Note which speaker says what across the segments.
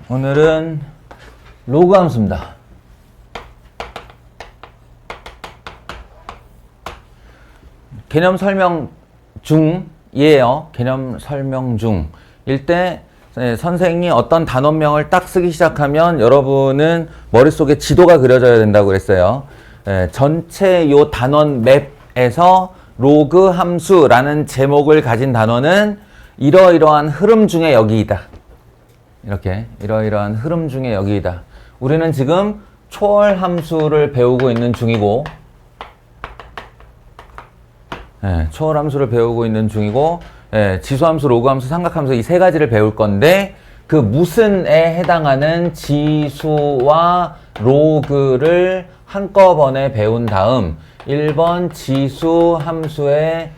Speaker 1: 오늘은 로그 함수입니다. 개념 설명 중이에요. 개념 설명 중일 때 선생이 어떤 단원명을 딱 쓰기 시작하면 여러분은 머릿속에 지도가 그려져야 된다고 그랬어요. 전체 요 단원 맵에서 로그 함수라는 제목을 가진 단원은 이러이러한 흐름 중에 여기이다. 이렇게 이러이러한 흐름 중에 여기이다. 우리는 지금 초월 함수를 배우고 있는 중이고 초월 함수를 배우고 있는 중이고 지수함수, 로그함수, 삼각함수 이 세 가지를 배울 건데 그 무슨에 해당하는 지수와 로그를 한꺼번에 배운 다음 1번 지수 함수의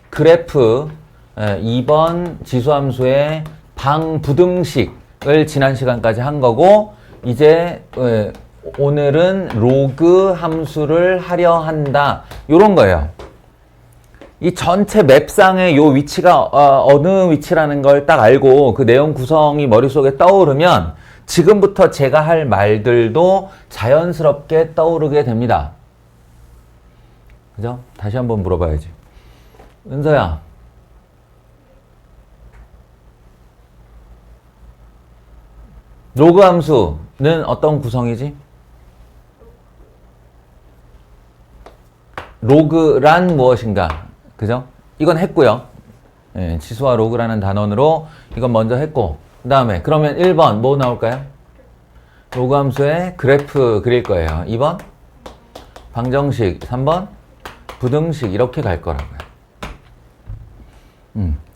Speaker 1: 그래프 2번 지수 함수의 방부등식을 지난 시간까지 한 거고 이제 오늘은 로그 함수를 하려 한다. 요런 거예요. 이 전체 맵상의 요 위치가 어느 위치라는 걸 딱 알고 그 내용 구성이 머릿속에 떠오르면 지금부터 제가 할 말들도 자연스럽게 떠오르게 됩니다. 그죠? 다시 한번 물어봐야지. 은서야. 로그 함수는 어떤 구성이지? 로그란 무엇인가? 그죠? 이건 했고요. 지수와 로그라는 단원으로 이건 먼저 했고 그 다음에 그러면 1번 뭐 나올까요? 로그 함수의 그래프 그릴 거예요. 2번 방정식, 3번 부등식 이렇게 갈 거라고요.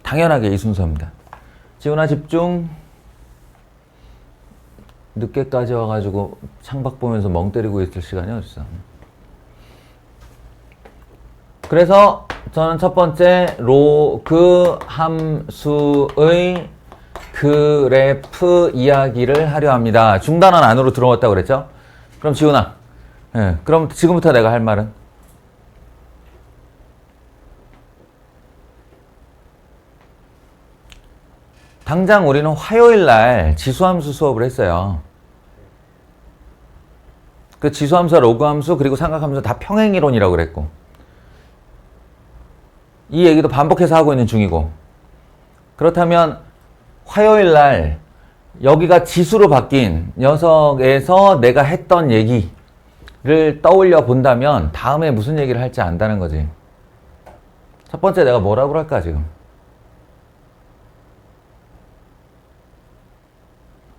Speaker 1: 당연하게 이 순서입니다. 지훈아 집중. 늦게까지 와가지고 창밖 보면서 멍 때리고 있을 시간이 어딨어. 그래서 저는 첫 번째 로그 함수의 그래프 이야기를 하려 합니다. 중단원 안으로 들어왔다고 그랬죠? 그럼 지훈아, 그럼 지금부터 내가 할 말은? 당장 우리는 화요일 날 지수함수 수업을 했어요. 그 지수함수와 로그함수 그리고 삼각함수 다 평행이론이라고 그랬고 이 얘기도 반복해서 하고 있는 중이고 그렇다면 화요일 날 여기가 지수로 바뀐 녀석에서 내가 했던 얘기를 떠올려 본다면 다음에 무슨 얘기를 할지 안다는 거지. 첫 번째 내가 뭐라고 그럴까 지금?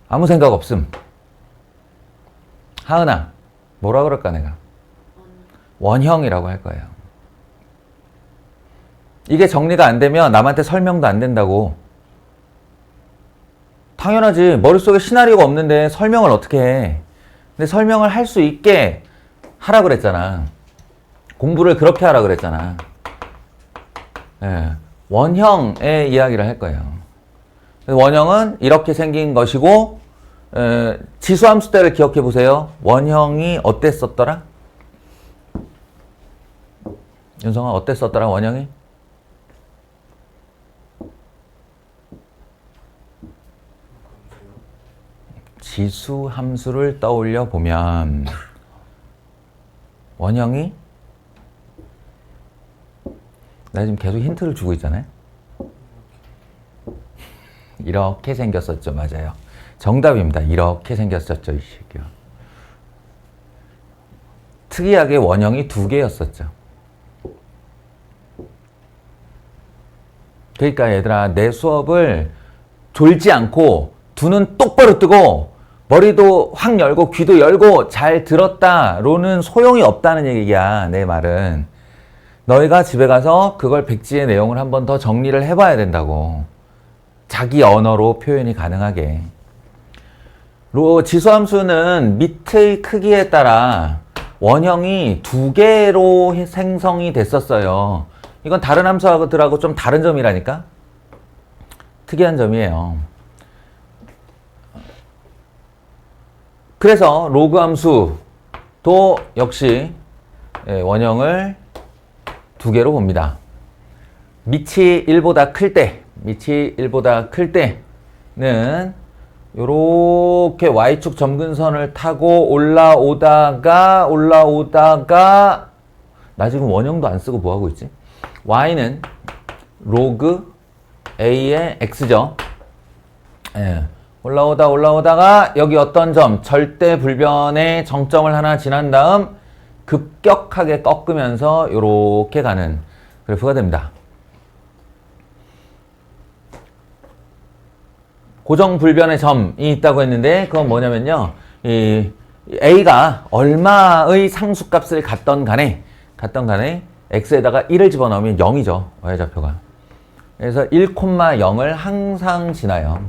Speaker 1: 아무 생각 없음. 하은아, 뭐라 그럴까 내가? 원형이라고 할 거예요. 이게 정리가 안 되면 남한테 설명도 안 된다고. 당연하지. 머릿속에 시나리오가 없는데 설명을 어떻게 해. 근데 설명을 할 수 있게 하라 그랬잖아. 공부를 그렇게 하라 그랬잖아. 원형의 이야기를 할 거예요. 원형은 이렇게 생긴 것이고 지수함수 때를 기억해 보세요. 원형이 어땠었더라? 윤성아 어땠었더라 원형이? 지수함수를 떠올려 보면 원형이 나 지금 계속 힌트를 주고 있잖아요. 이렇게 생겼었죠. 맞아요. 정답입니다. 이렇게 생겼었죠. 이 새끼야. 특이하게 원형이 두 개였었죠. 그러니까 얘들아 내 수업을 졸지 않고 두 눈 똑바로 뜨고 머리도 확 열고 귀도 열고 잘 들었다로는 소용이 없다는 얘기야. 내 말은. 너희가 집에 가서 그걸 백지의 내용을 한 번 더 정리를 해봐야 된다고. 자기 언어로 표현이 가능하게. 지수함수는 밑의 크기에 따라 원형이 두 개로 생성이 됐었어요. 이건 다른 함수들하고 좀 다른 점이라니까? 특이한 점이에요. 그래서 로그 함수도 역시 원형을 두 개로 봅니다. 밑이 1보다 클 때, 밑이 1보다 클 때는 요렇게 y축 점근선을 타고 올라오다가 나 지금 원형도 안 쓰고 뭐 하고 있지? y는 로그 a의 x죠. 예. 올라오다가 여기 어떤 점 절대 불변의 정점을 하나 지난 다음 급격하게 꺾으면서 요렇게 가는 그래프가 됩니다. 고정불변의 점이 있다고 했는데 그건 뭐냐면요. 이 a가 얼마의 상수값을 갖던 간에 x에다가 1을 집어넣으면 0이죠. y좌표가. 그래서 1,0을 항상 지나요.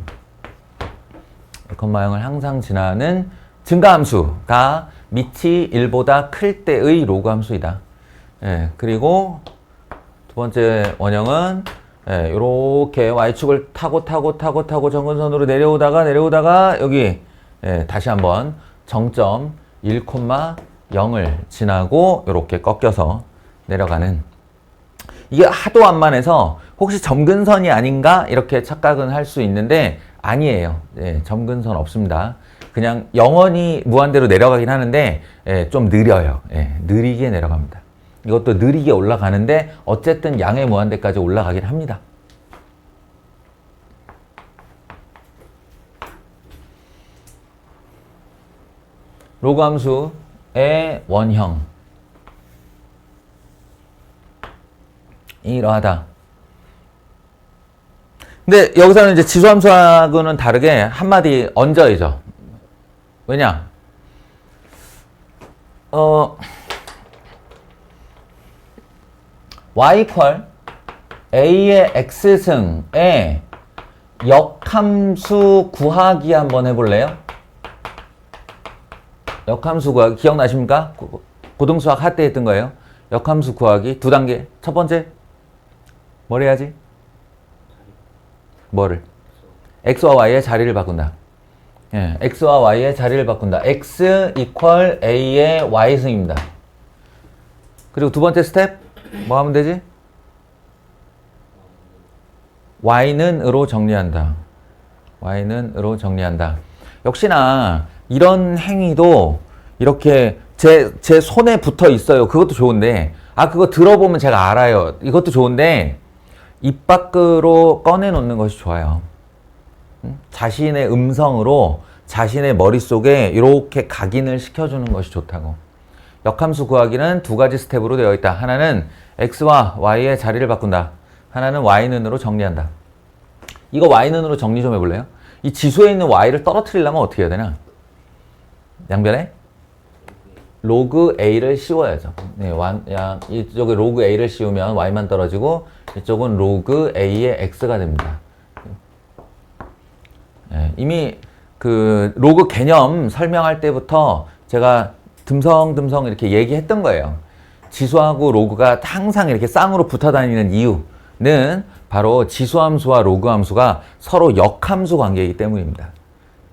Speaker 1: 1,0을 항상 지나는 증가함수가 밑이 1보다 클 때의 로그 함수이다. 예, 그리고 두 번째 원형은 이렇게 y축을 타고 정근선으로 내려오다가 여기 다시 한번 정점 1,0을 지나고 이렇게 꺾여서 내려가는 이게 하도 완만해서 혹시 점근선이 아닌가 이렇게 착각은 할 수 있는데 아니에요. 점근선 없습니다. 그냥 영원히 무한대로 내려가긴 하는데 좀 느려요. 느리게 내려갑니다. 이것도 느리게 올라가는데 어쨌든 양의 무한대까지 올라가긴 합니다. 로그 함수의 원형 이러하다. 근데 여기서는 이제 지수함수하고는 다르게 한마디 얹어야죠. 왜냐? y equal a의 x승의 역함수 구하기 한번 해볼래요? 역함수 구하기 기억나십니까? 고등수학 할 때 했던 거예요. 역함수 구하기 두 단계. 첫 번째 뭘 해야지? 뭐를? x와 y의 자리를 바꾼다. x와 y의 자리를 바꾼다. x equal a의 y승입니다. 그리고 두 번째 스텝 뭐 하면 되지? y는 으로 정리한다. y는 으로 정리한다. 역시나 이런 행위도 이렇게 제 손에 붙어 있어요. 그것도 좋은데 그거 들어보면 제가 알아요. 이것도 좋은데 입 밖으로 꺼내놓는 것이 좋아요. 자신의 음성으로 자신의 머릿속에 이렇게 각인을 시켜주는 것이 좋다고. 역함수 구하기는 두 가지 스텝으로 되어 있다. 하나는 x와 y의 자리를 바꾼다. 하나는 y는으로 정리한다. 이거 y는으로 정리 좀 해볼래요? 이 지수에 있는 y를 떨어뜨리려면 어떻게 해야 되나? 양변에 로그 a를 씌워야죠. 이쪽에 로그 a를 씌우면 y만 떨어지고 이쪽은 로그 a의 x가 됩니다. 이미 그 로그 개념 설명할 때부터 제가 듬성듬성 이렇게 얘기했던 거예요. 지수하고 로그가 항상 이렇게 쌍으로 붙어 다니는 이유는 바로 지수함수와 로그 함수가 서로 역함수 관계이기 때문입니다.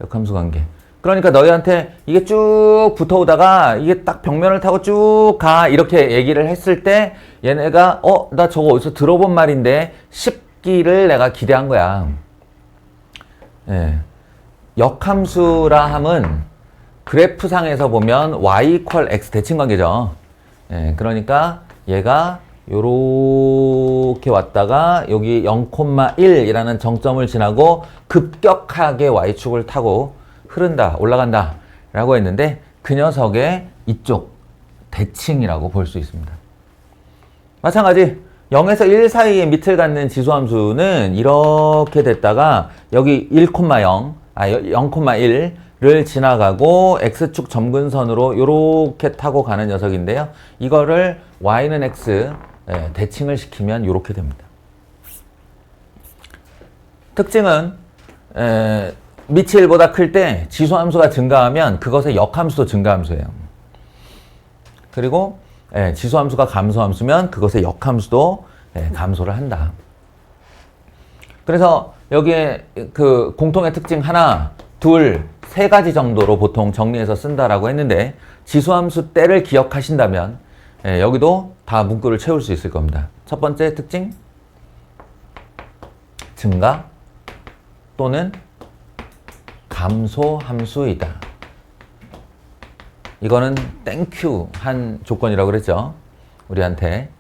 Speaker 1: 역함수 관계. 그러니까 너희한테 이게 쭉 붙어오다가 이게 딱 벽면을 타고 쭉 가 이렇게 얘기를 했을 때 얘네가 나 저거 어디서 들어본 말인데 싶기를 내가 기대한 거야. 역함수라 함은 그래프상에서 보면 y equal x 대칭관계죠. 그러니까 얘가 요렇게 왔다가 여기 0,1이라는 정점을 지나고 급격하게 y축을 타고 흐른다, 올라간다 라고 했는데 그 녀석의 이쪽 대칭이라고 볼 수 있습니다. 마찬가지 0에서 1 사이에 밑을 갖는 지수함수는 이렇게 됐다가 여기 0,1를 지나가고 x축 점근선으로 이렇게 타고 가는 녀석인데요. 이거를 y는 x 대칭을 시키면 이렇게 됩니다. 특징은 밑이 1보다 클 때 지수함수가 증가하면 그것의 역함수도 증가함수예요. 그리고 지수함수가 감소함수면 그것의 역함수도 감소를 한다. 그래서 여기에 그 공통의 특징 하나, 둘, 세 가지 정도로 보통 정리해서 쓴다라고 했는데 지수함수 때를 기억하신다면 여기도 다 문구를 채울 수 있을 겁니다. 첫 번째 특징, 증가 또는 감소 함수이다. 이거는 땡큐 한 조건이라고 그랬죠. 우리한테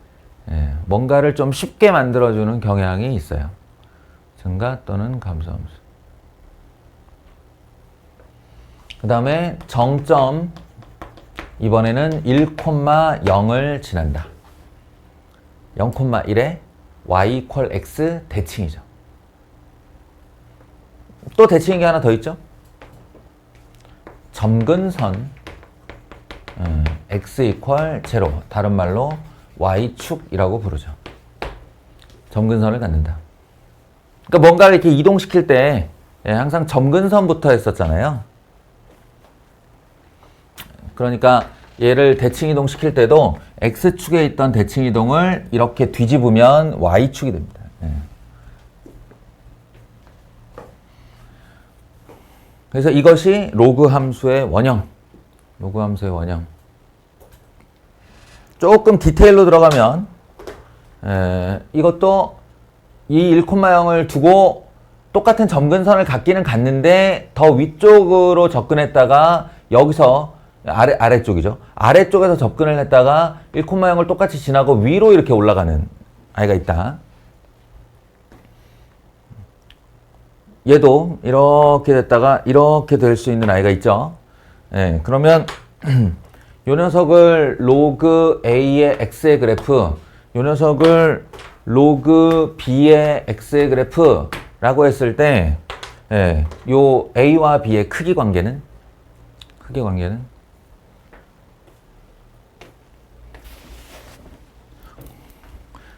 Speaker 1: 뭔가를 좀 쉽게 만들어주는 경향이 있어요. 증가 또는 감소 함수. 그 다음에 정점, 이번에는 1,0을 지난다. 0,1에 y equal x 대칭이죠. 또 대칭인 게 하나 더 있죠. 점근선 x equal 0, 다른 말로 y축이라고 부르죠. 점근선을 갖는다. 그러니까 뭔가를 이렇게 이동시킬 때 항상 점근선부터 했었잖아요. 그러니까 얘를 대칭 이동시킬 때도 x축에 있던 대칭 이동을 이렇게 뒤집으면 y축이 됩니다. 그래서 이것이 로그 함수의 원형. 로그 함수의 원형. 조금 디테일로 들어가면 이것도 이 1,0을 두고 똑같은 점근선을 갖기는 갖는데 더 위쪽으로 접근했다가 여기서 아래쪽이죠. 아래쪽에서 접근을 했다가 1,0을 똑같이 지나고 위로 이렇게 올라가는 아이가 있다. 얘도 이렇게 됐다가 이렇게 될 수 있는 아이가 있죠. 그러면 요 녀석을 로그 A의 X의 그래프, 요 녀석을 로그 B의 X의 그래프라고 했을 때 요 A와 B의 크기 관계는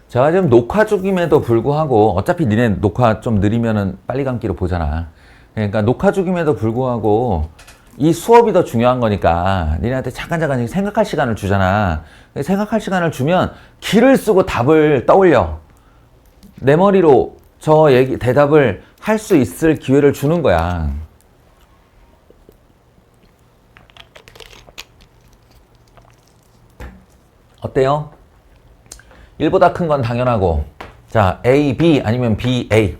Speaker 1: 제가 지금 녹화 중임에도 불구하고 어차피 니네 녹화 좀 느리면은 빨리 감기로 보잖아. 그러니까 녹화 중임에도 불구하고 이 수업이 더 중요한 거니까 니네한테 잠깐 생각할 시간을 주잖아. 생각할 시간을 주면 기를 쓰고 답을 떠올려. 내 머리로 저 대답을 할 수 있을 기회를 주는 거야. 어때요? 1보다 큰 건 당연하고, 자, A, B 아니면 B, A.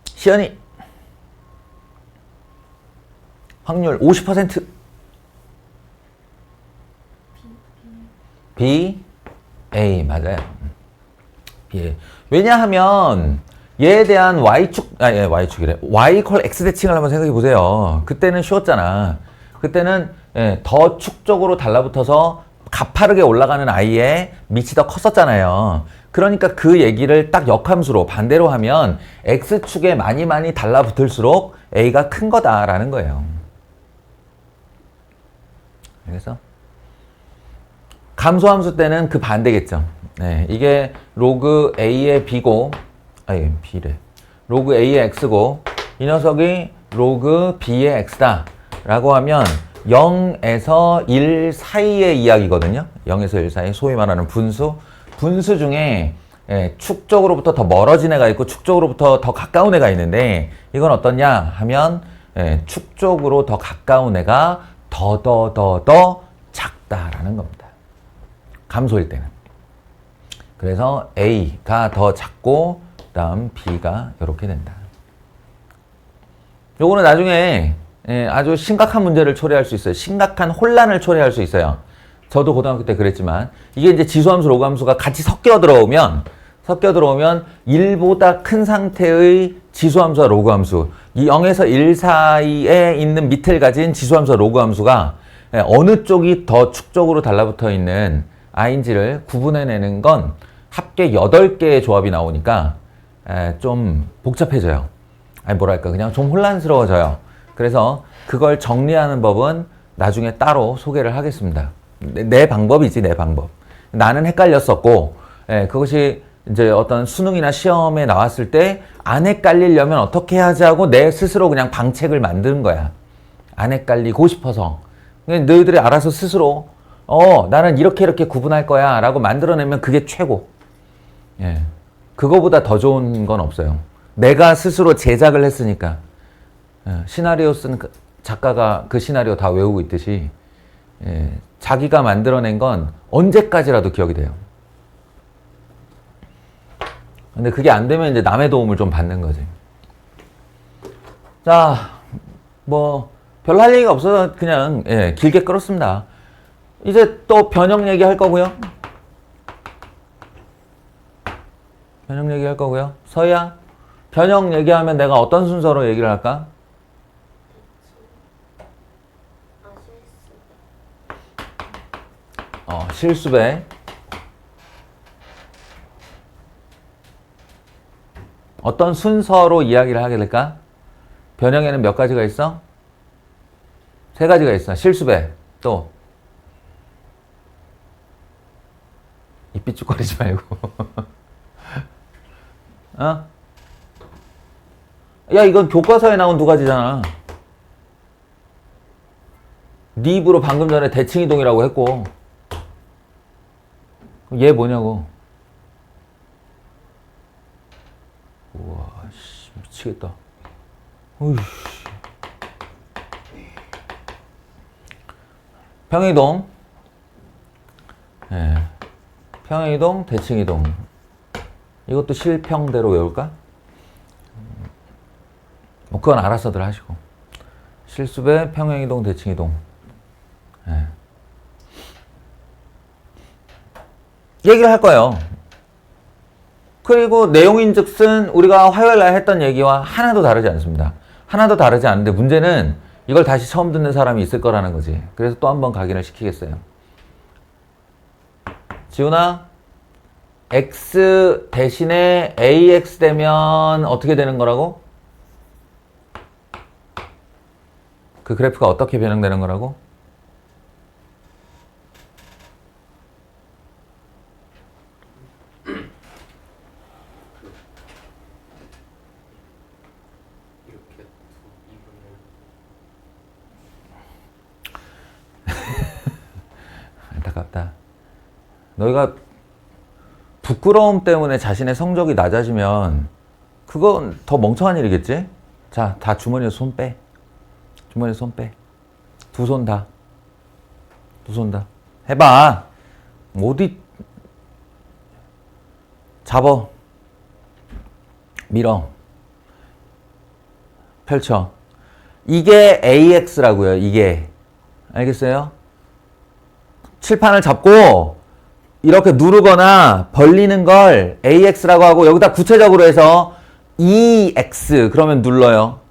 Speaker 1: 시연이 확률 50%. B, A 맞아요. B, A. 왜냐하면 얘에 대한 Y축이래. Y equal X 대칭을 한번 생각해 보세요. 그때는 쉬웠잖아. 그때는 더 축 쪽으로 달라붙어서 가파르게 올라가는 아이의 밑이 더 컸었잖아요. 그러니까 그 얘기를 딱 역함수로 반대로 하면 X축에 많이 달라붙을수록 A가 큰 거다라는 거예요. 그래서 감소함수 때는 그 반대겠죠. 이게 로그 A의 B고, B래. 로그 A의 X고, 이 녀석이 로그 B의 X다 라고 하면 0에서 1 사이의 이야기거든요. 0에서 1 사이, 소위 말하는 분수. 분수 중에 축 쪽으로부터 더 멀어진 애가 있고 축 쪽으로부터 더 가까운 애가 있는데 이건 어떠냐 하면 축 쪽으로 더 가까운 애가 더 작다라는 겁니다. 감소일 때는. 그래서 A가 더 작고 그다음 B가 이렇게 된다. 요거는 나중에 아주 심각한 문제를 초래할 수 있어요. 심각한 혼란을 초래할 수 있어요. 저도 고등학교 때 그랬지만 이게 이제 지수함수, 로그함수가 같이 섞여 들어오면 1보다 큰 상태의 지수함수와 로그함수, 이 0에서 1 사이에 있는 밑을 가진 지수함수와 로그함수가 어느 쪽이 더 축적으로 달라붙어 있는 아인지를 구분해내는 건 합계 8개의 조합이 나오니까 좀 복잡해져요. 뭐랄까 그냥 좀 혼란스러워져요. 그래서 그걸 정리하는 법은 나중에 따로 소개를 하겠습니다. 내 방법이지, 내 방법. 나는 헷갈렸었고, 그것이 이제 어떤 수능이나 시험에 나왔을 때 안 헷갈리려면 어떻게 하지 하고 내 스스로 그냥 방책을 만드는 거야. 안 헷갈리고 싶어서. 너희들이 알아서 스스로, 나는 이렇게 구분할 거야 라고 만들어내면 그게 최고. 그거보다 더 좋은 건 없어요. 내가 스스로 제작을 했으니까. 시나리오 쓴 작가가 그 시나리오 다 외우고 있듯이 자기가 만들어낸 건 언제까지라도 기억이 돼요. 근데 그게 안 되면 이제 남의 도움을 좀 받는 거지. 자, 뭐 별로 할 얘기가 없어서 그냥 예, 길게 끌었습니다. 이제 또 변형 얘기할 거고요. 변형 얘기할 거고요. 서희야, 변형 얘기하면 내가 어떤 순서로 얘기를 할까? 실수배. 어떤 순서로 이야기를 하게 될까? 변형에는 몇 가지가 있어? 세 가지가 있어. 실수배. 또 이 삐죽거리지 말고. 어? 야, 이건 교과서에 나온 두 가지잖아. 네 입으로 방금 전에 대칭이동이라고 했고. 얘 뭐냐고. 우와, 씨, 미치겠다. 어이씨. 평행이동. 예. 평행이동, 대칭이동. 이것도 실평대로 외울까? 뭐 그건 알아서들 하시고. 실수배, 평행이동, 대칭이동. 예. 얘기를 할 거예요. 그리고 내용인즉슨 우리가 화요일날 했던 얘기와 하나도 다르지 않습니다. 하나도 다르지 않은데 문제는 이걸 다시 처음 듣는 사람이 있을 거라는 거지. 그래서 또 한 번 각인을 시키겠어요. 지훈아, x 대신에 ax 되면 어떻게 되는 거라고? 그 그래프가 어떻게 변형되는 거라고? 안타깝다. 너희가 부끄러움 때문에 자신의 성적이 낮아지면 그건 더 멍청한 일이겠지? 자, 다 주머니에서 손 빼. 주머니에서 손 빼. 두 손 다. 두 손 다. 해봐. 어디 잡어. 밀어. 펼쳐. 이게 AX라고요. 이게. 알겠어요? 칠판을 잡고 이렇게 누르거나 벌리는 걸 AX라고 하고 여기다 구체적으로 해서 EX 그러면 눌러요.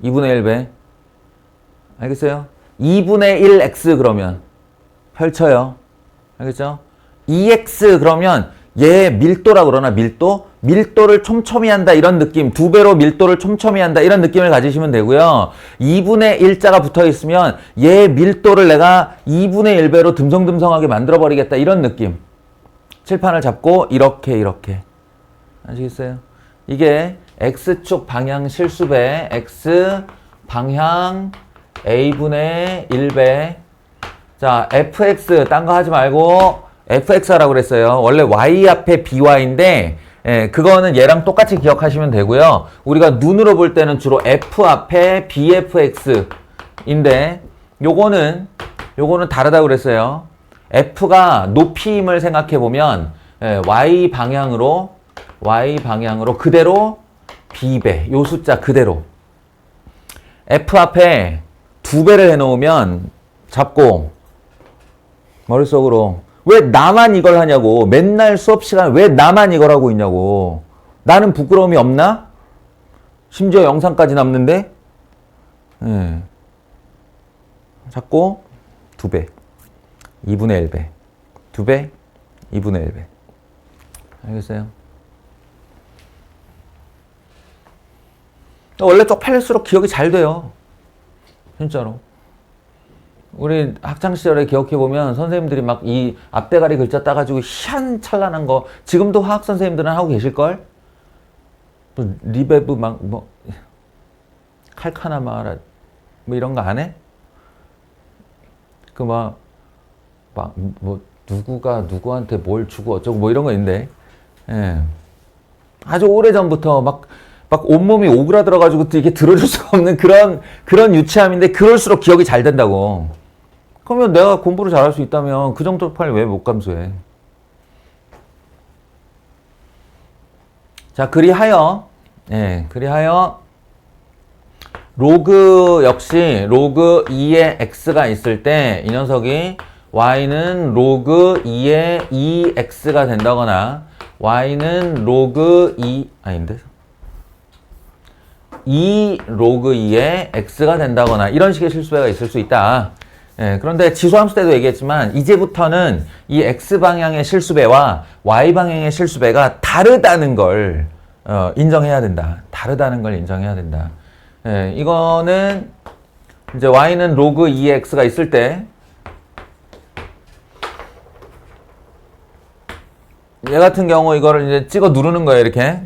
Speaker 1: 2분의 1배. 알겠어요? 2분의 1X 그러면 펼쳐요. 알겠죠? EX 그러면 얘 밀도라고 그러나 밀도? 밀도를 촘촘히 한다 이런 느낌. 2배로 밀도를 촘촘히 한다 이런 느낌을 가지시면 되고요. 2분의 1자가 붙어 있으면 얘 밀도를 내가 2분의 1배로 듬성듬성하게 만들어 버리겠다 이런 느낌. 칠판을 잡고 이렇게 아시겠어요? 이게 X축 방향 실수배 X 방향 A분의 1배. 자, fx 딴 거 하지 말고 fx 하라고 그랬어요. 원래 y 앞에 by인데 예, 그거는 얘랑 똑같이 기억하시면 되고요. 우리가 눈으로 볼 때는 주로 f 앞에 bfx인데 요거는 다르다고 그랬어요. f가 높이임을 생각해 보면 예, y 방향으로 그대로 b배 요 숫자 그대로 f 앞에 2배를 해놓으면 잡고 머릿속으로 왜 나만 이걸 하냐고. 맨날 수업 시간 왜 나만 이걸 하고 있냐고. 나는 부끄러움이 없나? 심지어 영상까지 남는데. 예. 잡고 2배 2분의 1배 2배 2분의 1배. 알겠어요? 원래 쪽팔릴수록 기억이 잘 돼요. 진짜로. 우리 학창시절에 기억해보면 선생님들이 막 이 앞대가리 글자 따가지고 희한찬란한 거 지금도 화학 선생님들은 하고 계실걸? 뭐 리베브 막 뭐 칼카나마라 뭐 이런 거 안 해? 그 막 뭐 누구가 누구한테 뭘 주고 어쩌고 뭐 이런 거 있는데 예. 아주 오래전부터 막 온몸이 오그라들어가지고 이게 들어줄 수가 없는 그런 유치함인데 그럴수록 기억이 잘 된다고. 그러면 내가 공부를 잘할 수 있다면 그 정도 빨리 왜 못 감수해? 자, 그리하여 로그 역시 로그 2의 x가 있을 때 이 녀석이 y는 로그 2의 2x가 된다거나 y는 로그 2 아닌데 2 로그 2의 x가 된다거나 이런 식의 실수배가 있을 수 있다. 예, 그런데 지수함수 때도 얘기했지만 이제부터는 이 x방향의 실수배와 y방향의 실수배가 다르다는 걸 인정해야 된다. 다르다는 걸 인정해야 된다. 예, 이거는 이제 y는 로그 2의 x가 있을 때 얘 같은 경우 이거를 이제 찍어 누르는 거예요. 이렇게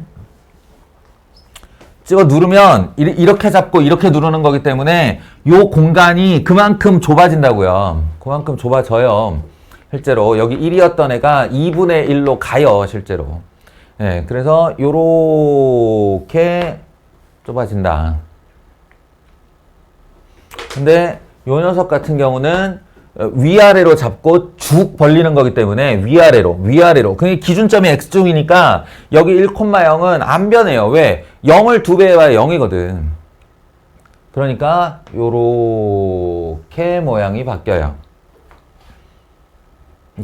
Speaker 1: 찍어 누르면 이렇게 잡고 이렇게 누르는 거기 때문에 요 공간이 그만큼 좁아진다고요. 그만큼 좁아져요. 실제로 여기 1이었던 애가 2분의 1로 가요. 실제로. 예, 그래서 요렇게 좁아진다. 근데 요 녀석 같은 경우는 위아래로 잡고 쭉 벌리는 거기 때문에 위아래로. 그게 기준점이 x축이니까 여기 1,0은 안 변해요. 왜? 0을 2배 해봐야 0이거든. 그러니까 요렇게 모양이 바뀌어요.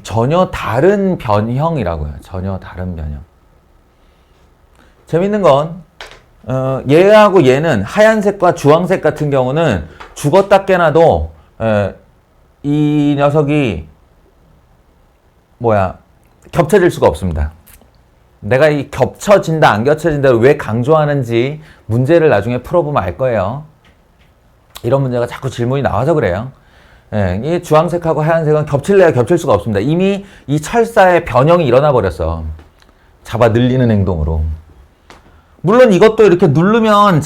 Speaker 1: 전혀 다른 변형이라고요. 전혀 다른 변형. 재밌는 건 얘하고 얘는 하얀색과 주황색 같은 경우는 죽었다 깨나도 이 녀석이 겹쳐질 수가 없습니다. 내가 이 겹쳐진다 안 겹쳐진다를 왜 강조하는지 문제를 나중에 풀어보면 알 거예요. 이런 문제가 자꾸 질문이 나와서 그래요. 예, 이 주황색하고 하얀색은 겹칠래야 겹칠 수가 없습니다. 이미 이 철사의 변형이 일어나 버렸어. 잡아 늘리는 행동으로. 물론 이것도 이렇게 누르면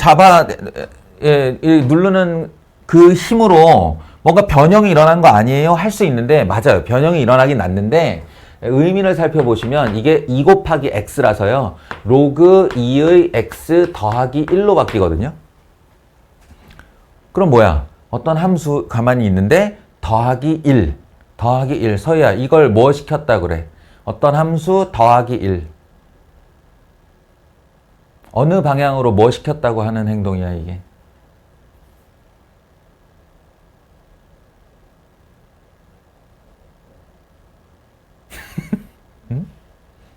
Speaker 1: 누르는 그 힘으로 뭔가 변형이 일어난 거 아니에요? 할 수 있는데 맞아요. 변형이 일어나긴 났는데 의미를 살펴보시면 이게 2 곱하기 x라서요. 로그 2의 x 더하기 1로 바뀌거든요. 그럼 뭐야? 어떤 함수 가만히 있는데 더하기 1. 서희야 이걸 뭐 시켰다 그래? 어떤 함수 더하기 1. 어느 방향으로 뭐 시켰다고 하는 행동이야 이게?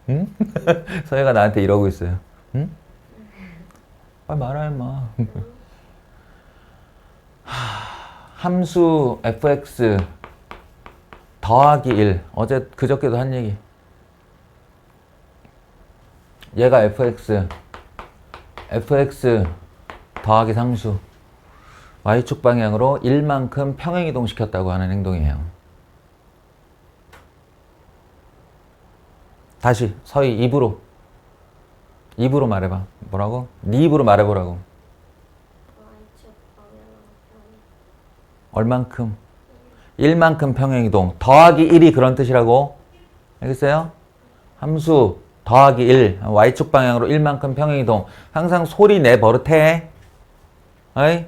Speaker 1: 응? 서혜가 나한테 이러고 있어요. 응? 빨리 말해 임마. 함수 fx 더하기 1. 어제 그저께도 한 얘기. 얘가 fx 더하기 상수 y축 방향으로 1만큼 평행이동 시켰다고 하는 행동이에요. 다시 서희 입으로 말해봐. 뭐라고? 네 입으로 말해보라고. 얼만큼? 1만큼 평행이동 더하기 1이 그런 뜻이라고. 알겠어요? 함수 더하기 1 y축 방향으로 1만큼 평행이동. 항상 소리 내 버릇해. 어이?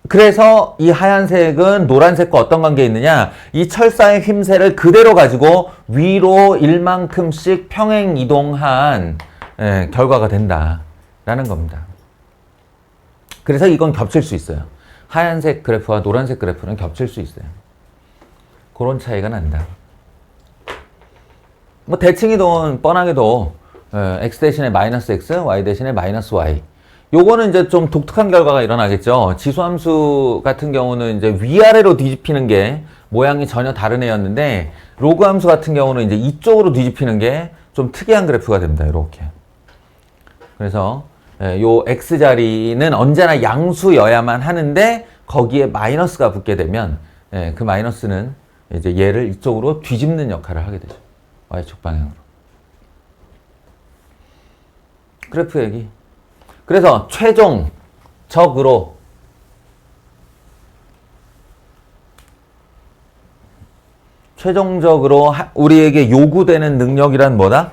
Speaker 1: 그래서 이 하얀색은 노란색과 어떤 관계 있느냐? 이 철사의 힘세를 그대로 가지고 위로 1만큼씩 평행 이동한 결과가 된다라는 겁니다. 그래서 이건 겹칠 수 있어요. 하얀색 그래프와 노란색 그래프는 겹칠 수 있어요. 그런 차이가 난다. 뭐 대칭 이동은 뻔하게도 x 대신에 마이너스 x, y 대신에 마이너스 y. 요거는 이제 좀 독특한 결과가 일어나겠죠. 지수함수 같은 경우는 이제 위아래로 뒤집히는 게 모양이 전혀 다른 애였는데 로그 함수 같은 경우는 이제 이쪽으로 뒤집히는 게 좀 특이한 그래프가 됩니다. 이렇게. 그래서 요 x자리는 언제나 양수여야만 하는데 거기에 마이너스가 붙게 되면 그 마이너스는 이제 얘를 이쪽으로 뒤집는 역할을 하게 되죠. y축 방향으로. 그래프 얘기. 그래서 최종적으로 우리에게 요구되는 능력이란 뭐다?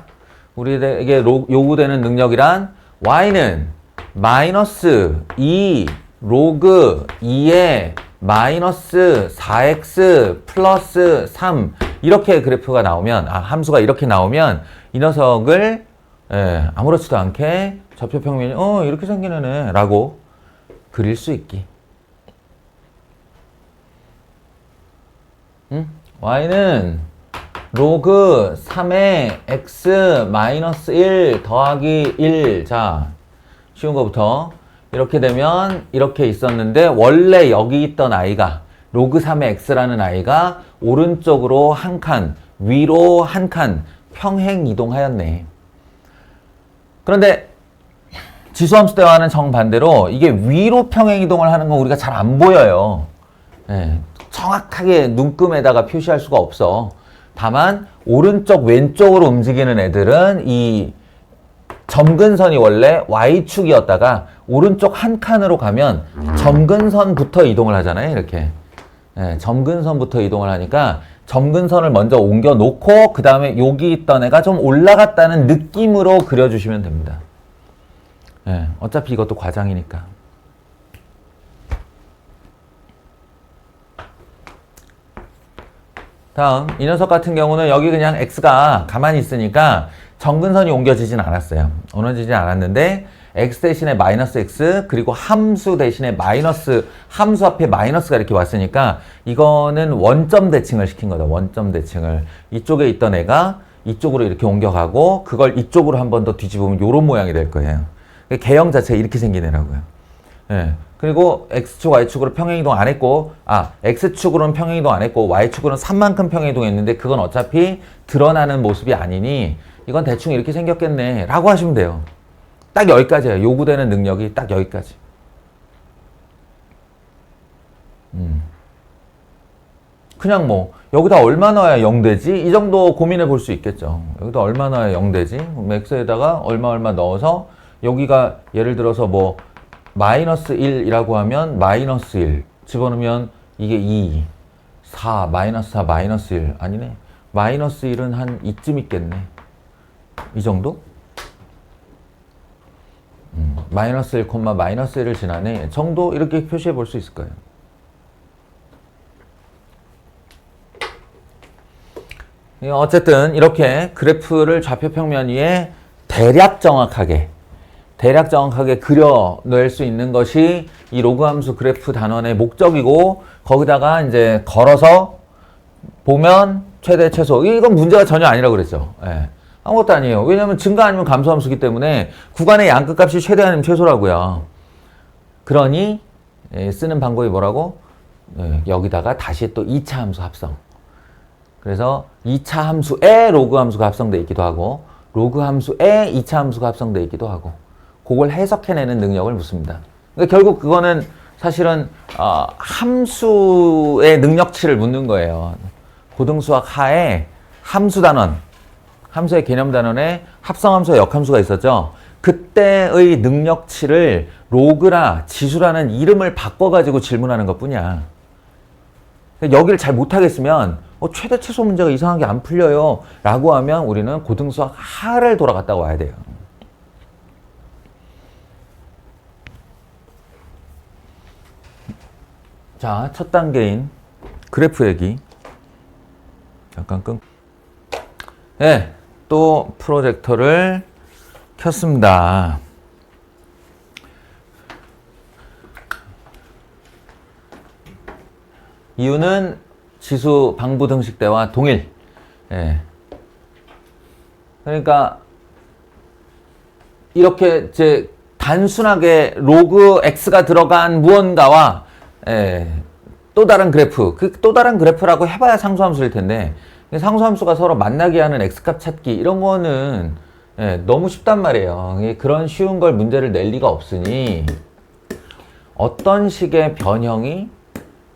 Speaker 1: 우리에게 요구되는 능력이란 y는 마이너스 2 로그 2의 마이너스 4x 플러스 3 이렇게 그래프가 나오면, 함수가 이렇게 나오면 이 녀석을 아무렇지도 않게 좌표평면이 이렇게 생기는 애라고 그릴 수 있기. y는 로그 3의 x 마이너스 1 더하기 1. 자, 쉬운 거부터. 이렇게 되면 이렇게 있었는데 원래 여기 있던 아이가 로그 3의 x라는 아이가 오른쪽으로 한 칸, 위로 한 칸 평행 이동하였네. 그런데 지수함수 대화는 정반대로 이게 위로 평행 이동을 하는 건 우리가 잘 안 보여요. 정확하게 눈금에다가 표시할 수가 없어. 다만 오른쪽 왼쪽으로 움직이는 애들은 이 점근선이 원래 y축이었다가 오른쪽 한 칸으로 가면 점근선부터 이동을 하잖아요. 이렇게 점근선부터 이동을 하니까 점근선을 먼저 옮겨 놓고 그 다음에 여기 있던 애가 좀 올라갔다는 느낌으로 그려주시면 됩니다. 어차피 이것도 과장이니까. 다음 이 녀석 같은 경우는 여기 그냥 x가 가만히 있으니까 점근선이 옮겨지진 않았어요. 옮겨지진 않았는데 x 대신에 마이너스 x 그리고 함수 대신에 마이너스 함수 앞에 마이너스가 이렇게 왔으니까 이거는 원점 대칭을 시킨 거다. 원점 대칭을. 이쪽에 있던 애가 이쪽으로 이렇게 옮겨가고 그걸 이쪽으로 한 번 더 뒤집으면 이런 모양이 될 거예요. 개형 자체가 이렇게 생긴 애라고요. 그리고 x축, y축으로 평행이동 안 했고 x축으로는 평행이동 안 했고 y축으로는 3만큼 평행이동 했는데 그건 어차피 드러나는 모습이 아니니 이건 대충 이렇게 생겼겠네 라고 하시면 돼요. 딱 여기까지예요. 요구되는 능력이 딱 여기까지. 그냥 뭐 여기다 얼마 넣어야 0되지? 이 정도 고민해 볼 수 있겠죠. 여기다 얼마 넣어야 0되지? x에다가 얼마 넣어서 여기가 예를 들어서 뭐 마이너스 1이라고 하면 마이너스 1 집어넣으면 이게 2, 4, 마이너스 4, 마이너스 1 아니네. 마이너스 1은 한 이쯤 있겠네. 이 정도? 마이너스 1, 마이너스 1을 지나네 정도 이렇게 표시해 볼 수 있을 거예요. 어쨌든 이렇게 그래프를 좌표평면 위에 대략 정확하게 그려낼 수 있는 것이 이 로그 함수 그래프 단원의 목적이고 거기다가 이제 걸어서 보면 최대 최소 이건 문제가 전혀 아니라고 그랬죠. 아무것도 아니에요. 왜냐하면 증가 아니면 감소 함수기 때문에 구간의 양끝값이 최대 아니면 최소라고요. 그러니 쓰는 방법이 뭐라고? 여기다가 다시 또 2차 함수 합성. 그래서 2차 함수에 로그 함수가 합성되어 있기도 하고 로그 함수에 2차 함수가 합성되어 있기도 하고 그걸 해석해내는 능력을 묻습니다. 그러니까 결국 그거는 사실은 함수의 능력치를 묻는 거예요. 고등수학 하에 함수 단원, 함수의 개념 단원에 합성함수와 역함수가 있었죠. 그때의 능력치를 로그라 지수라는 이름을 바꿔가지고 질문하는 것뿐이야. 여기를 잘 못하겠으면 최대 최소 문제가 이상하게 안 풀려요 라고 하면 우리는 고등수학 하를 돌아갔다 와야 돼요. 자, 첫 단계인 그래프 얘기 잠깐 또 프로젝터를 켰습니다. 이유는 지수 방부 등식 때와 동일. 그러니까 이렇게 이제 단순하게 로그 x가 들어간 무언가와 또 다른 그래프, 그 또 다른 그래프라고 해봐야 상수함수일 텐데 상수함수가 서로 만나게 하는 x값 찾기 이런 거는 너무 쉽단 말이에요. 그런 쉬운 걸 문제를 낼 리가 없으니 어떤 식의 변형이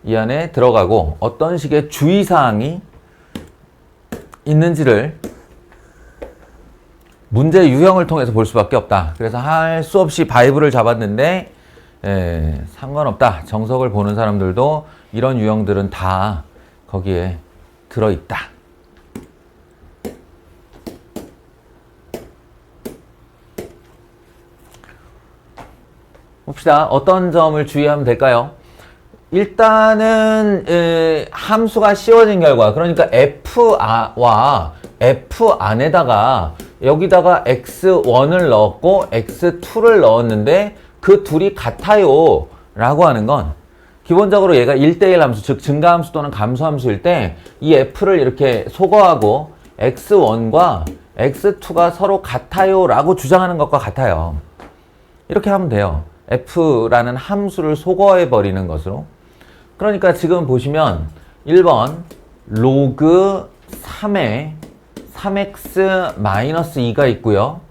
Speaker 1: 이 안에 들어가고 어떤 식의 주의사항이 있는지를 문제 유형을 통해서 볼 수밖에 없다. 그래서 할 수 없이 바이블을 잡았는데 상관없다. 정석을 보는 사람들도 이런 유형들은 다 거기에 들어있다. 봅시다. 어떤 점을 주의하면 될까요? 일단은 함수가 씌워진 결과, 그러니까 f와 f 안에다가 여기다가 x1을 넣었고 x2를 넣었는데 그 둘이 같아요 라고 하는 건 기본적으로 얘가 1대1 함수, 즉 증가함수 또는 감소함수일 때 이 f를 이렇게 소거하고 x1과 x2가 서로 같아요 라고 주장하는 것과 같아요. 이렇게 하면 돼요. f라는 함수를 소거해 버리는 것으로. 그러니까 지금 보시면 1번 로그 3에 3x-2가 있고요.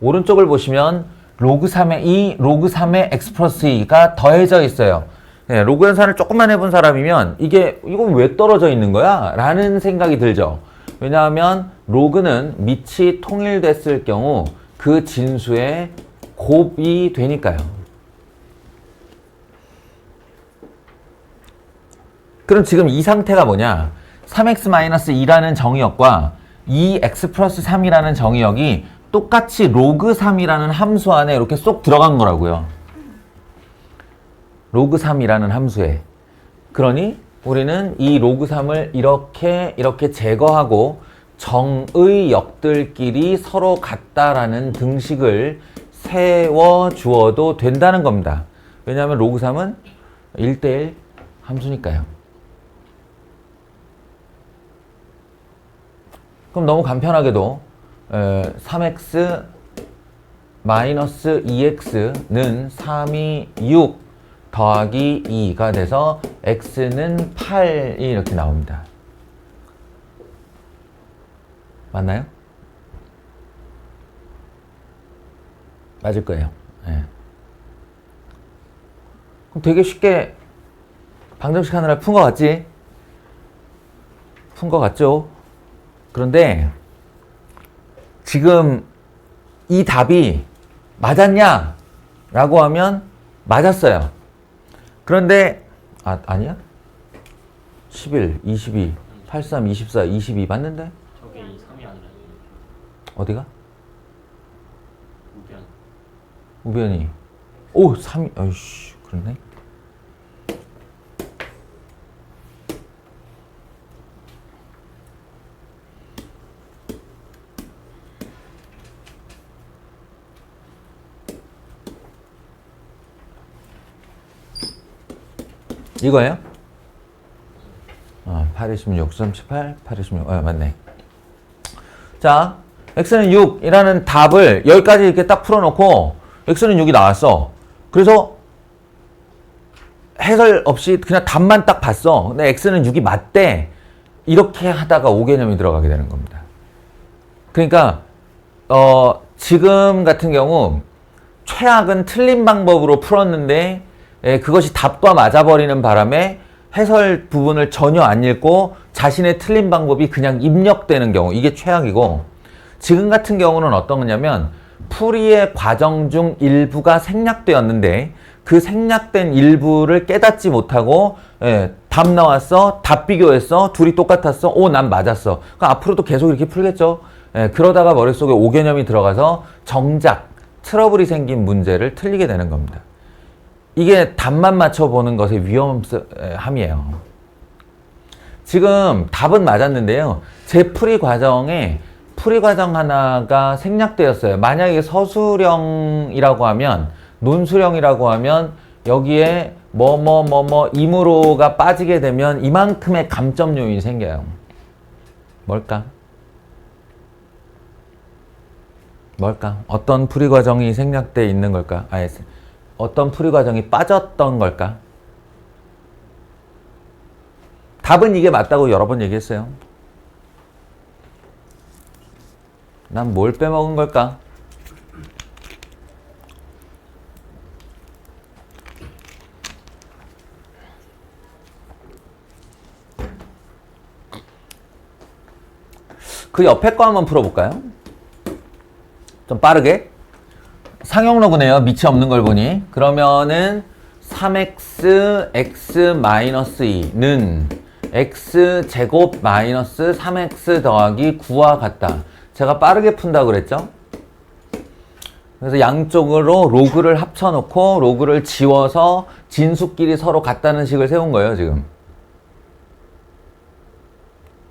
Speaker 1: 오른쪽을 보시면 로그 3에 2, 로그 3에 x 플러스 2가 더해져 있어요. 네, 로그 연산을 조금만 해본 사람이면 이건 왜 떨어져 있는 거야? 라는 생각이 들죠. 왜냐하면 로그는 밑이 통일됐을 경우 그 진수의 곱이 되니까요. 그럼 지금 이 상태가 뭐냐? 3x-2라는 정의역과 2x 플러스 3이라는 정의역이 똑같이 로그 3이라는 함수 안에 이렇게 쏙 들어간 거라고요. 로그 3이라는 함수에. 그러니 우리는 이 로그 3을 이렇게 제거하고 정의 역들끼리 서로 같다라는 등식을 세워주어도 된다는 겁니다. 왜냐하면 로그 3은 1대1 함수니까요. 그럼 너무 간편하게도 3x 마이너스 2x는 3이 6 더하기 2가 돼서 x는 8이 이렇게 나옵니다. 맞나요? 맞을 거예요. 네. 그럼 되게 쉽게 방정식 하느라 푼 거 같지? 푼 거 같죠? 그런데 지금 이 답이 맞았냐? 라고 하면 맞았어요. 그런데 아니야? 11, 22, 83, 24, 22 맞는데?
Speaker 2: 저게 3이 아니라
Speaker 1: 어디가?
Speaker 2: 우변.
Speaker 1: 우변이. 오, 3, 어이씨, 그렇네. 이거예요? 826, 38, 826. 맞네. 자, x는 6이라는 답을 여기까지 이렇게 딱 풀어놓고 x는 6이 나왔어. 그래서 해설 없이 그냥 답만 딱 봤어. 근데 x는 6이 맞대. 이렇게 하다가 5개념이 들어가게 되는 겁니다. 그러니까 지금 같은 경우 최악은 틀린 방법으로 풀었는데 그것이 답과 맞아버리는 바람에 해설 부분을 전혀 안 읽고 자신의 틀린 방법이 그냥 입력되는 경우, 이게 최악이고, 지금 같은 경우는 어떤 거냐면 풀이의 과정 중 일부가 생략되었는데 그 생략된 일부를 깨닫지 못하고 답 나왔어, 답 비교했어, 둘이 똑같았어, 오, 난 맞았어. 그럼 앞으로도 계속 이렇게 풀겠죠. 그러다가 머릿속에 5개념이 들어가서 정작 트러블이 생긴 문제를 틀리게 되는 겁니다. 이게 답만 맞춰보는 것의 위험함이에요. 지금 답은 맞았는데요. 제 풀이 과정 하나가 생략되었어요. 만약에 서술형이라고 하면, 논술형이라고 하면 여기에 임으로가 빠지게 되면 이만큼의 감점 요인이 생겨요. 뭘까? 어떤 풀이 과정이 생략되어 있는 걸까? 어떤 풀이 과정이 빠졌던 걸까? 답은 이게 맞다고 여러 번 얘기했어요. 난 뭘 빼먹은 걸까? 그 옆에 거 한번 풀어볼까요? 좀 빠르게. 상용로그네요. 밑이 없는 걸 보니. 그러면은 3x x-2는 x제곱 마이너스 3x 더하기 9와 같다. 제가 빠르게 푼다고 그랬죠? 그래서 양쪽으로 로그를 합쳐놓고 로그를 지워서 진수끼리 서로 같다는 식을 세운 거예요, 지금.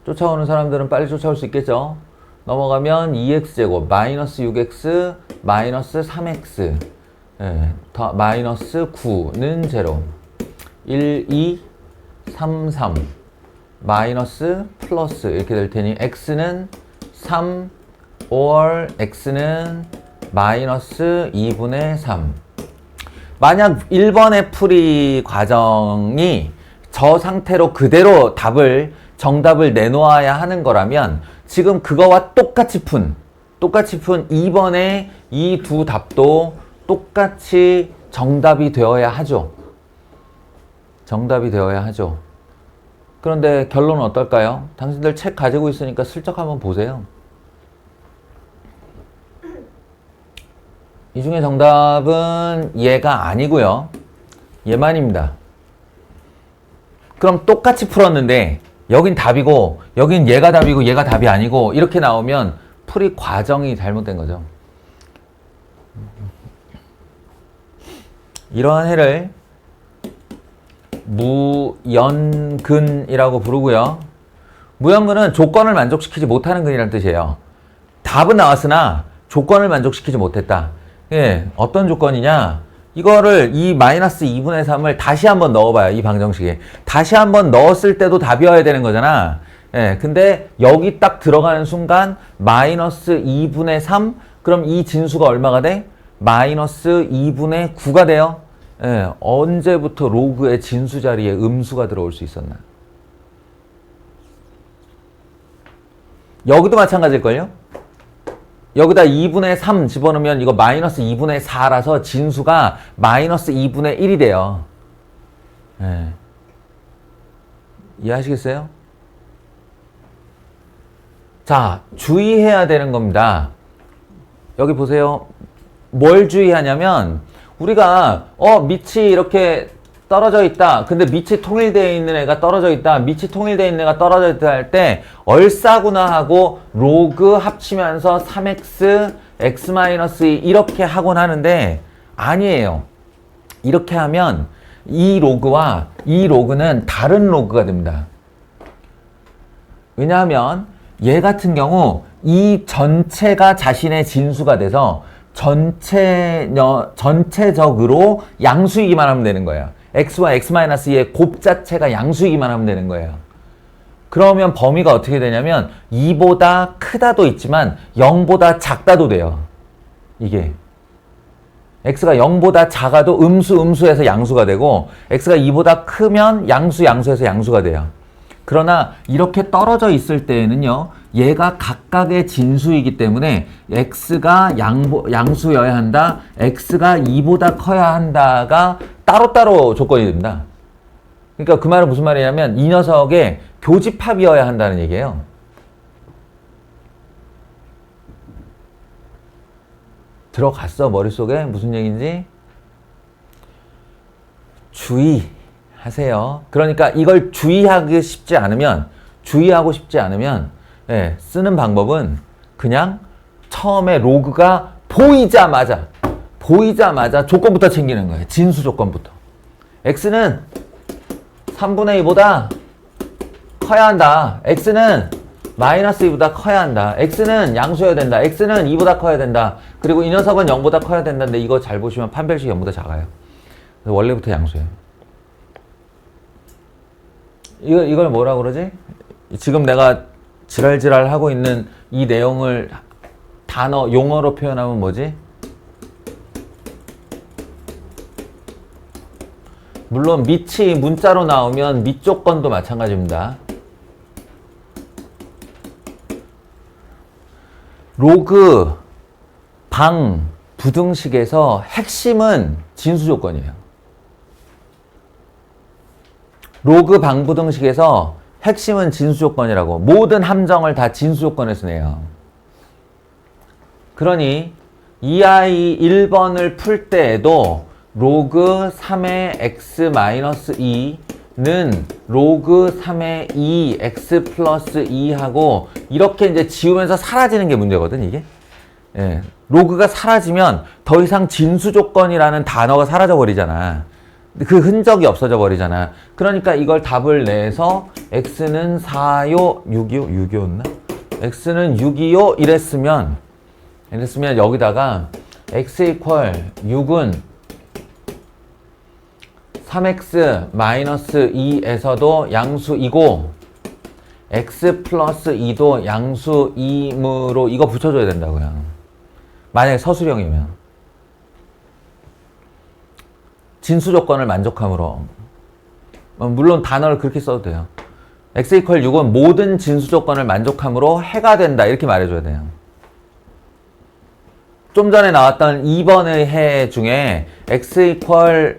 Speaker 1: 쫓아오는 사람들은 빨리 쫓아올 수 있겠죠? 넘어가면 2x제곱 마이너스 6x 마이너스 3x 더 마이너스 9는 제로 1, 2, 3, 3 마이너스 플러스 이렇게 될 테니 x는 3 or x는 마이너스 2분의 3 만약 1번의 풀이 과정이 저 상태로 그대로 정답을 내놓아야 하는 거라면 지금 그거와 똑같이 푼 2번의 이 두 답도 똑같이 정답이 되어야 하죠. 정답이 되어야 하죠. 그런데 결론은 어떨까요? 당신들 책 가지고 있으니까 슬쩍 한번 보세요. 이 중에 정답은 얘가 아니고요. 얘만입니다. 그럼 똑같이 풀었는데 여긴 답이고 여긴 얘가 답이고 얘가 답이 아니고 이렇게 나오면 풀이 과정이 잘못된 거죠. 이러한 해를 무연근이라고 부르고요. 무연근은 조건을 만족시키지 못하는 근이라는 뜻이에요. 답은 나왔으나 조건을 만족시키지 못했다. 예, 어떤 조건이냐? 이거를 이 마이너스 2분의 3을 다시 한번 넣어봐요. 이 방정식에. 다시 한번 넣었을 때도 답이어야 되는 거잖아. 예, 근데 여기 딱 들어가는 순간 마이너스 2분의 3? 그럼 이 진수가 얼마가 돼? 마이너스 2분의 9가 돼요. 예, 언제부터 로그의 진수 자리에 음수가 들어올 수 있었나? 여기도 마찬가지일걸요? 여기다 2분의 3 집어넣으면 이거 마이너스 2분의 4라서 진수가 마이너스 2분의 1이 돼요. 예. 이해하시겠어요? 자, 주의해야 되는 겁니다. 여기 보세요. 뭘 주의하냐면 우리가 밑이 이렇게 떨어져 있다. 근데 밑이 통일되어 있는 애가 떨어져 있다. 밑이 통일되어 있는 애가 떨어져 있다 할 때 얼싸구나 하고 로그 합치면서 3x x-2 이렇게 하곤 하는데 아니에요. 이렇게 하면 이 로그와 이 로그는 다른 로그가 됩니다. 왜냐하면 얘 같은 경우 이 전체가 자신의 진수가 돼서 전체적으로 양수이기만 하면 되는 거예요. x와 x-2의 곱 자체가 양수이기만 하면 되는 거예요. 그러면 범위가 어떻게 되냐면 2보다 크다도 있지만 0보다 작다도 돼요. 이게 x가 0보다 작아도 음수에서 양수가 되고 x가 2보다 크면 양수에서 양수가 돼요. 그러나 이렇게 떨어져 있을 때에는요, 얘가 각각의 진수이기 때문에 x가 양수여야 한다, x가 2보다 커야 한다가 따로따로 조건이 됩니다. 그러니까 그 말은 무슨 말이냐면 이 녀석의 교집합이어야 한다는 얘기예요. 들어갔어, 머릿속에? 무슨 얘기인지? 주의하세요. 그러니까 이걸 주의하고 싶지 않으면 예, 쓰는 방법은 그냥 처음에 로그가 보이자마자 조건부터 챙기는 거예요. 진수 조건부터. x는 3분의 2보다 커야 한다. x는 마이너스 2보다 커야 한다. x는 양수여야 된다. x는 2보다 커야 된다. 그리고 이 녀석은 0보다 커야 된다는데 이거 잘 보시면 판별식이 0보다 작아요. 그래서 원래부터 양수예요. 이걸 뭐라 그러지? 지금 내가 지랄지랄 하고 있는 이 내용을 용어로 표현하면 뭐지? 물론 밑이 문자로 나오면 밑 조건도 마찬가지입니다. 로그, 방, 부등식에서 핵심은 진수 조건이에요. 로그, 방, 부등식에서 핵심은 진수 조건이라고. 모든 함정을 다 진수 조건에서 내요. 그러니 이 아이 1번을 풀 때에도 로그 3의 x-2는 로그 3의 2x 플러스 2하고 이렇게 이제 지우면서 사라지는 게 문제거든, 이게. 예, 로그가 사라지면 더 이상 진수 조건이라는 단어가 사라져 버리잖아. 그 흔적이 없어져 버리잖아. 그러니까 이걸 답을 내서 x는 4요, 6이요? 6이었나? x는 6이요? 이랬으면 여기다가 x 이퀄 6은 3x 마이너스 2에서도 양수이고 x 플러스 2도 양수이므로 이거 붙여줘야 된다고요. 만약에 서술형이면 진수 조건을 만족함으로, 물론 단어를 그렇게 써도 돼요. x 이퀄 6은 모든 진수 조건을 만족함으로 해가 된다 이렇게 말해줘야 돼요. 좀 전에 나왔던 2번의 해 중에 x 이퀄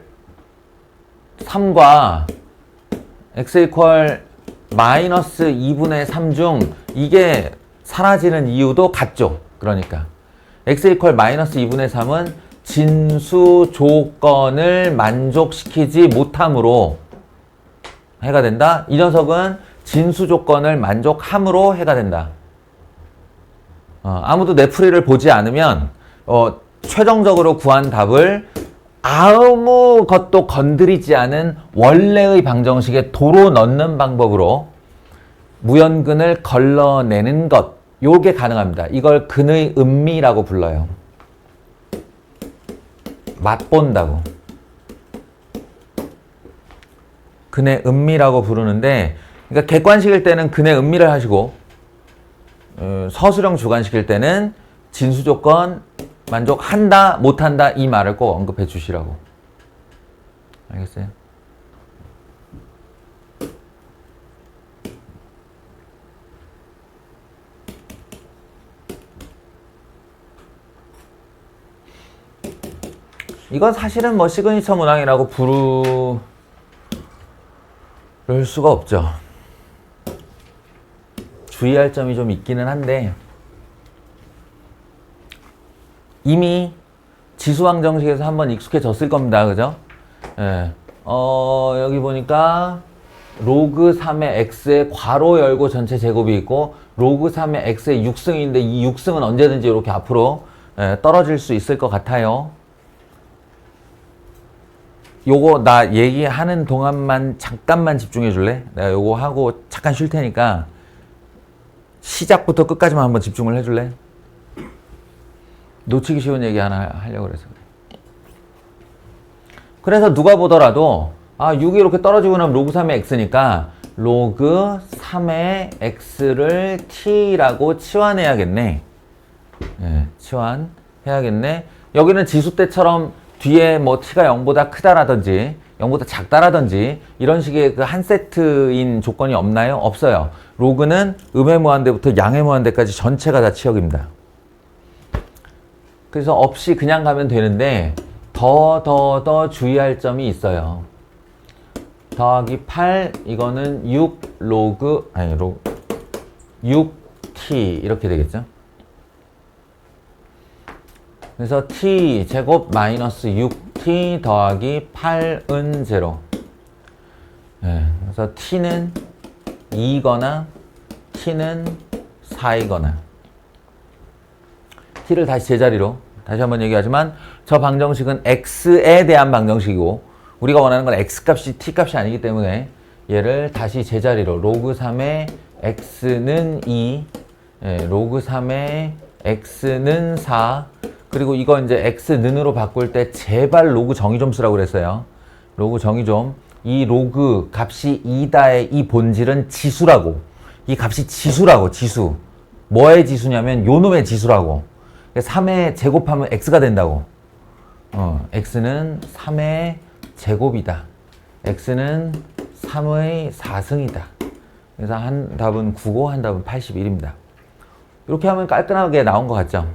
Speaker 1: 3과 x 이퀄 마이너스 2분의 3 중 이게 사라지는 이유도 같죠. 그러니까 x 이퀄 마이너스 2분의 3은 진수 조건을 만족시키지 못함으로 해가 된다. 이 녀석은 진수 조건을 만족함으로 해가 된다. 아무도 내 풀이를 보지 않으면 최종적으로 구한 답을 아무것도 건드리지 않은 원래의 방정식에 도로 넣는 방법으로 무연근을 걸러내는 것, 요게 가능합니다. 이걸 근의 음미라고 불러요. 맛본다고. 근의 음미라고 부르는데, 그러니까 객관식일 때는 근의 음미를 하시고 서술형 주관식일 때는 진수 조건 만족한다, 못한다 이 말을 꼭 언급해 주시라고. 알겠어요? 이건 사실은 뭐 시그니처 문항이라고 부를 수가 없죠. 주의할 점이 좀 있기는 한데 이미 지수항정식에서 한번 익숙해졌을 겁니다. 그죠? 예. 여기 보니까 로그 3의 x에 괄호 열고 전체 제곱이 있고 로그 3의 x의 6승인데 이 6승은 언제든지 이렇게 앞으로 떨어질 수 있을 것 같아요. 요거 나 얘기하는 동안만 잠깐만 집중해 줄래? 내가 요거 하고 잠깐 쉴 테니까 시작부터 끝까지만 한번 집중을 해 줄래? 놓치기 쉬운 얘기 하나 하려고 그래서. 그래서 누가 보더라도 6이 이렇게 떨어지고 나면 로그 3의 x니까 로그 3의 x를 t라고 치환해야겠네. 예, 치환해야겠네. 여기는 지수 때처럼 뒤에 뭐 t가 0보다 크다라든지 0보다 작다라든지 이런 식의 그 한 세트인 조건이 없나요? 없어요. 로그는 음의 무한대부터 양의 무한대까지 전체가 다 치역입니다. 그래서 없이 그냥 가면 되는데 더 주의할 점이 있어요. 더하기 8 이거는 6t 이렇게 되겠죠. 그래서 t 제곱 마이너스 6t 더하기 8은 0. 그래서 t는 2거나 t는 4이거나 t를 다시 제자리로 다시 한번 얘기하지만 저 방정식은 x에 대한 방정식이고 우리가 원하는 건 x값이 t값이 아니기 때문에 얘를 다시 제자리로 로그 3의 x는 2 로그 3의 x는 4 그리고 이거 이제 x는으로 바꿀 때 제발 로그 정의 좀 쓰라고 그랬어요. 로그 정의 좀. 이 로그 값이 2다의 이 본질은 지수라고. 이 값이 지수라고, 지수. 뭐의 지수냐면 요놈의 지수라고. 3의 제곱하면 x가 된다고. x는 3의 제곱이다. x는 3의 4승이다. 그래서 한 답은 9고 한 답은 81입니다. 이렇게 하면 깔끔하게 나온 것 같죠?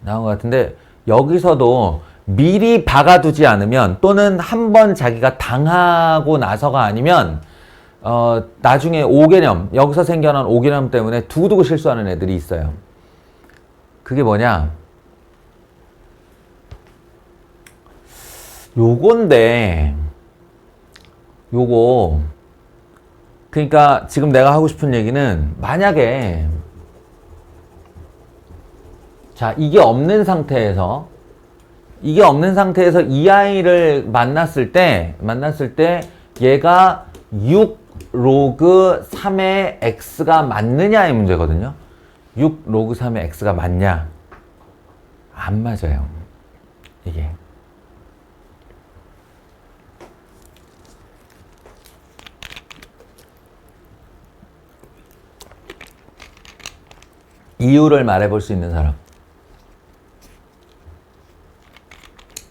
Speaker 1: 나온 것 같은데 여기서도 미리 박아두지 않으면 또는 한번 자기가 당하고 나서가 아니면 나중에 5개념 여기서 생겨난 5개념 때문에 두고두고 실수하는 애들이 있어요. 그게 뭐냐? 요건데 요거 그러니까 지금 내가 하고 싶은 얘기는 만약에 자, 이게 없는 상태에서 이 아이를 만났을 때 얘가 6 로그 3의 x가 맞느냐의 문제거든요. 6 로그 3의 x가 맞냐? 안 맞아요. 이게. 이유를 말해볼 수 있는 사람.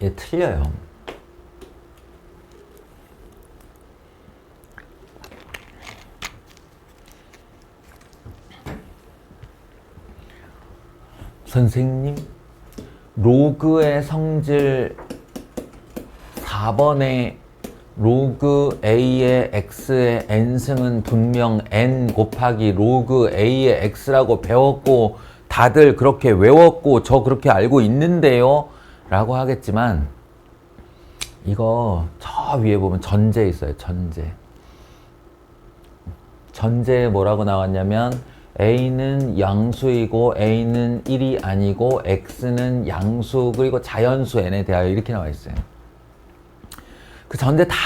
Speaker 1: 얘 틀려요. 선생님, 로그의 성질 4번에 로그 a의 x의 n승은 분명 n 곱하기 로그 a의 x라고 배웠고 다들 그렇게 외웠고 저 그렇게 알고 있는데요 라고 하겠지만 이거 저 위에 보면 전제 있어요. 전제에 뭐라고 나왔냐면 a는 양수이고 a는 1이 아니고 x는 양수 그리고 자연수 n에 대하여 이렇게 나와 있어요. 그 전제 다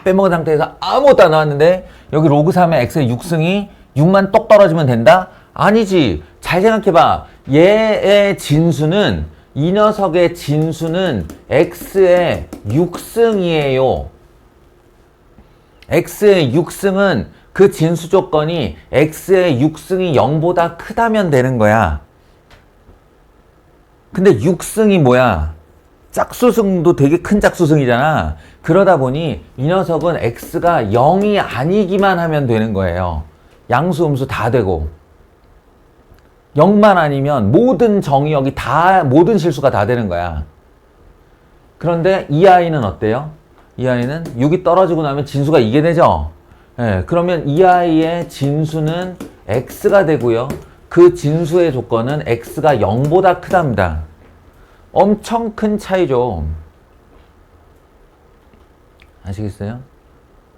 Speaker 1: 빼먹은 상태에서 아무것도 안 나왔는데 여기 로그 3의 x의 6승이 6만 똑 떨어지면 된다? 아니지. 잘 생각해봐. 얘의 진수는 이 녀석의 진수는 x의 6승이에요. x의 6승은 그 진수 조건이 x의 6승이 0보다 크다면 되는 거야. 근데 6승이 뭐야? 짝수승도 되게 큰 짝수승이잖아. 그러다 보니 이 녀석은 x가 0이 아니기만 하면 되는 거예요. 양수, 음수 다 되고 0만 아니면 모든 정의역이 다, 모든 실수가 다 되는 거야. 그런데 이 아이는 어때요? 이 아이는 6이 떨어지고 나면 진수가 이게 되죠? 예, 그러면 이 아이의 진수는 x가 되고요. 그 진수의 조건은 x가 0보다 크답니다. 엄청 큰 차이죠. 아시겠어요?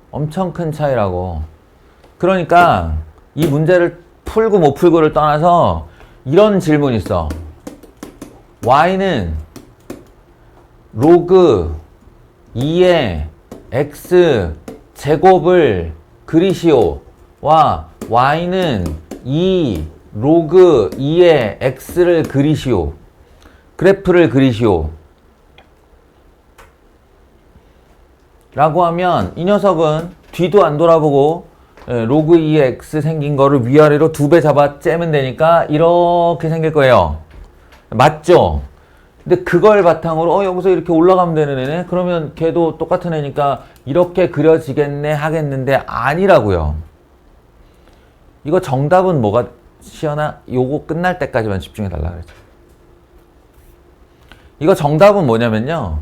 Speaker 1: 엄청 큰 차이라고. 그러니까 이 문제를 풀고 못 풀고를 떠나서 이런 질문이 있어. y는 로그 2의 x 제곱을 그리시오와 y는 2 로그 2의 x를 그리시오. 그래프를 그리시오. 라고 하면 이 녀석은 뒤도 안 돌아보고 로그 2의 x 생긴 거를 위아래로 2배 잡아 째면 되니까 이렇게 생길 거예요. 맞죠? 근데 그걸 바탕으로 여기서 이렇게 올라가면 되는 애네? 그러면 걔도 똑같은 애니까 이렇게 그려지겠네 하겠는데 아니라고요. 이거 정답은 뭐가 시연아? 요거 끝날 때까지만 집중해 달라 그랬죠. 이거 정답은 뭐냐면요.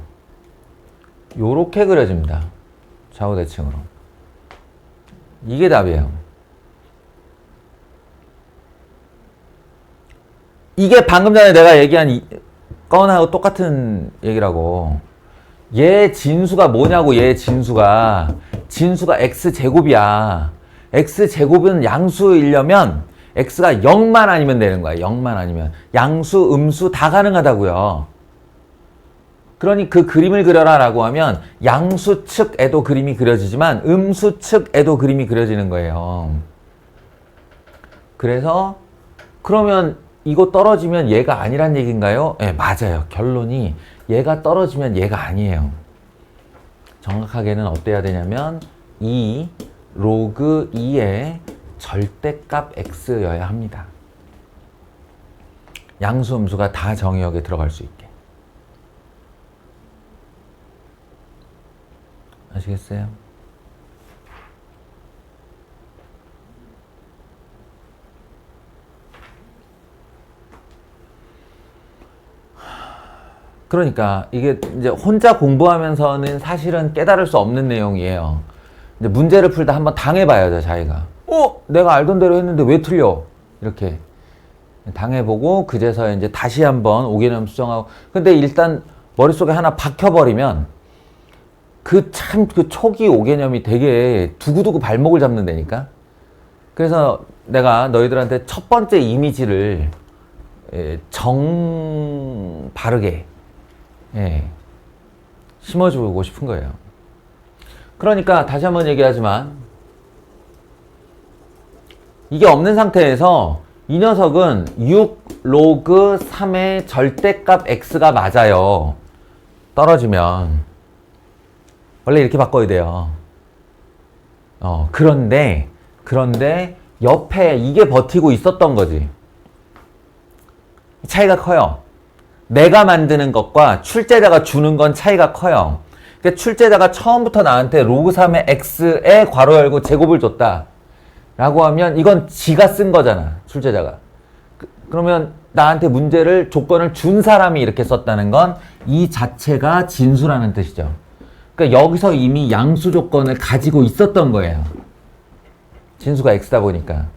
Speaker 1: 요렇게 그려집니다. 좌우대칭으로. 이게 답이에요. 이게 방금 전에 내가 얘기한 건하고 똑같은 얘기라고. 얘 진수가 뭐냐고. 얘 진수가 x제곱이야. x제곱은 양수이려면 x가 0만 아니면 되는 거야. 0만 아니면. 양수, 음수 다 가능하다고요. 그러니 그 그림을 그려라 라고 하면 양수 측에도 그림이 그려지지만 음수 측에도 그림이 그려지는 거예요. 그래서 그러면 이거 떨어지면 얘가 아니란 얘기인가요? 네, 맞아요. 결론이 얘가 떨어지면 얘가 아니에요. 정확하게는 어때야 되냐면 2 로그 2의 절대값 x여야 합니다. 양수, 음수가 다 정의역에 들어갈 수 있게. 아시겠어요? 그러니까 이게 이제 혼자 공부하면서는 사실은 깨달을 수 없는 내용이에요. 이제 문제를 풀다 한번 당해봐야죠, 자기가. 내가 알던 대로 했는데 왜 틀려? 이렇게 당해보고 그제서야 이제 다시 한번 5개념 수정하고. 근데 일단 머릿속에 하나 박혀버리면 그 초기 5개념이 되게 두고두고 발목을 잡는다니까. 그래서 내가 너희들한테 첫 번째 이미지를 바르게 심어주고 싶은 거예요. 그러니까 다시 한번 얘기하지만 이게 없는 상태에서 이 녀석은 6 로그 3의 절대값 x가 맞아요. 떨어지면 원래 이렇게 바꿔야 돼요. 그런데 옆에 이게 버티고 있었던 거지. 차이가 커요. 내가 만드는 것과 출제자가 주는 건 차이가 커요. 그러니까 출제자가 처음부터 나한테 로그 3의 x에 괄호 열고 제곱을 줬다 라고 하면 이건 지가 쓴 거잖아, 출제자가. 그러면 나한테 문제를, 조건을 준 사람이 이렇게 썼다는 건 이 자체가 진수라는 뜻이죠. 그러니까 여기서 이미 양수 조건을 가지고 있었던 거예요. 진수가 x다 보니까.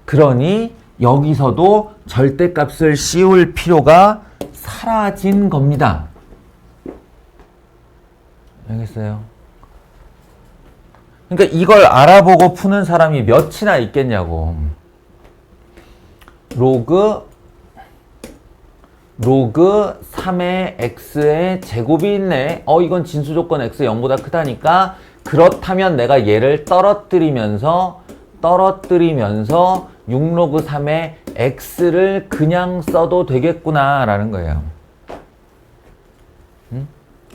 Speaker 1: 그러니 여기서도 절대값을 씌울 필요가 사라진 겁니다. 알겠어요? 그러니까 이걸 알아보고 푸는 사람이 몇이나 있겠냐고. 로그 3의 x의 제곱이 있네. 이건 진수 조건 x 0보다 크다니까 그렇다면 내가 얘를 떨어뜨리면서 6 로그 3의 x를 그냥 써도 되겠구나 라는 거예요.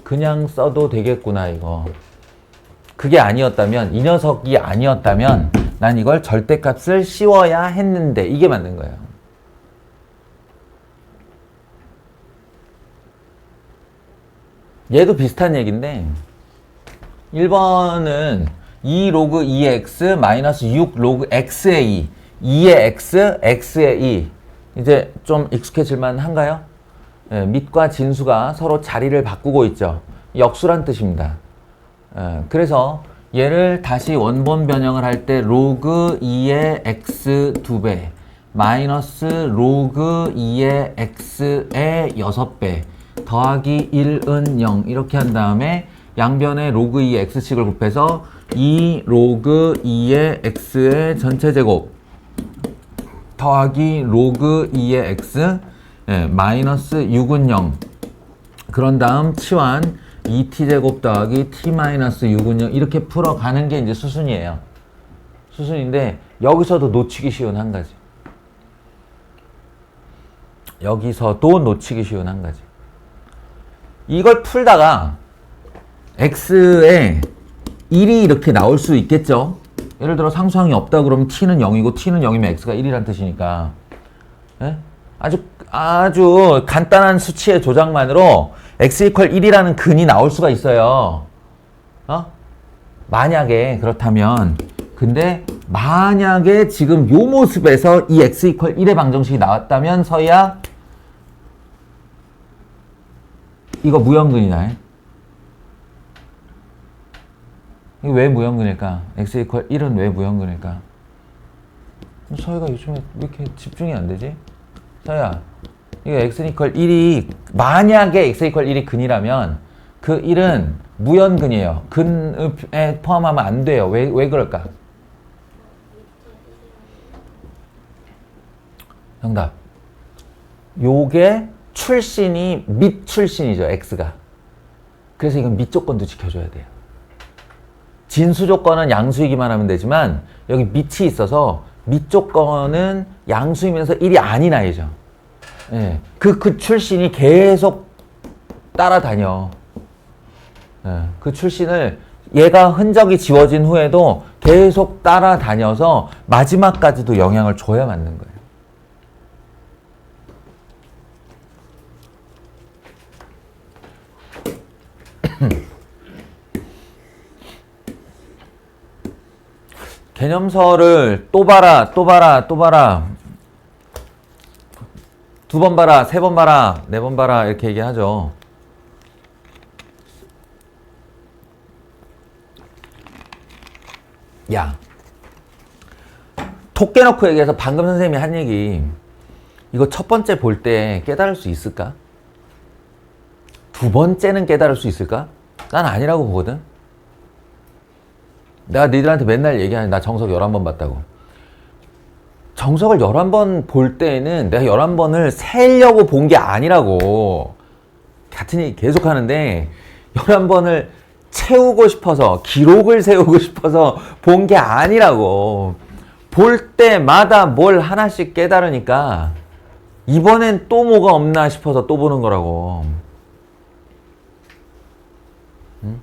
Speaker 1: 그냥 써도 되겠구나 이거. 그게 아니었다면, 이 녀석이 아니었다면 난 이걸 절대값을 씌워야 했는데 이게 맞는 거예요. 얘도 비슷한 얘기인데 1번은 2 로그 2x 마이너스 6 로그 x의 2 2의 x, x의 2 이제 좀 익숙해질만 한가요? 밑과 진수가 서로 자리를 바꾸고 있죠. 역수란 뜻입니다. 그래서 얘를 다시 원본 변형을 할 때 로그 2의 x 2배 마이너스 로그 2의 x의 6배 더하기 1은 0 이렇게 한 다음에 양변에 로그 2의 x씩을 곱해서 2 로그 2의 x의 전체 제곱 더하기 로그 2의 x 마이너스 6은 0 그런 다음 치환 2t제곱 더하기 t 마이너스 6은 0 이렇게 풀어가는 게 이제 수순이에요. 수순인데 여기서도 놓치기 쉬운 한 가지. 여기서도 놓치기 쉬운 한 가지. 이걸 풀다가 x에 1이 이렇게 나올 수 있겠죠. 예를 들어 상수항이 없다 그러면 t는 0이고 t는 0이면 x가 1이란 뜻이니까 아주 간단한 수치의 조작만으로 x 이퀄 1이라는 근이 나올 수가 있어요. 만약에 그렇다면 근데 만약에 지금 요 모습에서 이 x 이퀄 1의 방정식이 나왔다면서야 이거 무형근이다. 이거 왜 무형근일까? x 이퀄 1은 왜 무형근일까? 서희가 요즘에 왜 이렇게 집중이 안 되지? 서희야, 이거 x 이퀄 1이 만약에 x 이퀄 1이 근이라면 그 1은 무형근이에요. 근에 포함하면 안 돼요. 왜 그럴까? 정답. 요게 출신이 밑 출신이죠. x가. 그래서 이건 밑 조건도 지켜줘야 돼요. 진수 조건은 양수이기만 하면 되지만 여기 밑이 있어서 밑 조건은 양수이면서 1이 아닌 아이죠. 예. 그 출신이 계속 따라다녀. 예. 그 출신을 얘가 흔적이 지워진 후에도 계속 따라다녀서 마지막까지도 영향을 줘야 맞는 거예요. 개념서를 또 봐라. 두 번 봐라, 세 번 봐라, 네 번 봐라 이렇게 얘기하죠. 야, 톡 깨놓고 얘기해서 방금 선생님이 한 얘기 이거 첫 번째 볼 때 깨달을 수 있을까? 두 번째는 깨달을 수 있을까? 난 아니라고 보거든. 내가 니들한테 맨날 얘기하는 나 정석 11번 봤다고. 정석을 11번 볼 때는 내가 11번을 세려고 본 게 아니라고. 같은 얘기 계속 하는데 11번을 채우고 싶어서, 기록을 세우고 싶어서 본 게 아니라고. 볼 때마다 뭘 하나씩 깨달으니까 이번엔 또 뭐가 없나 싶어서 또 보는 거라고. 응?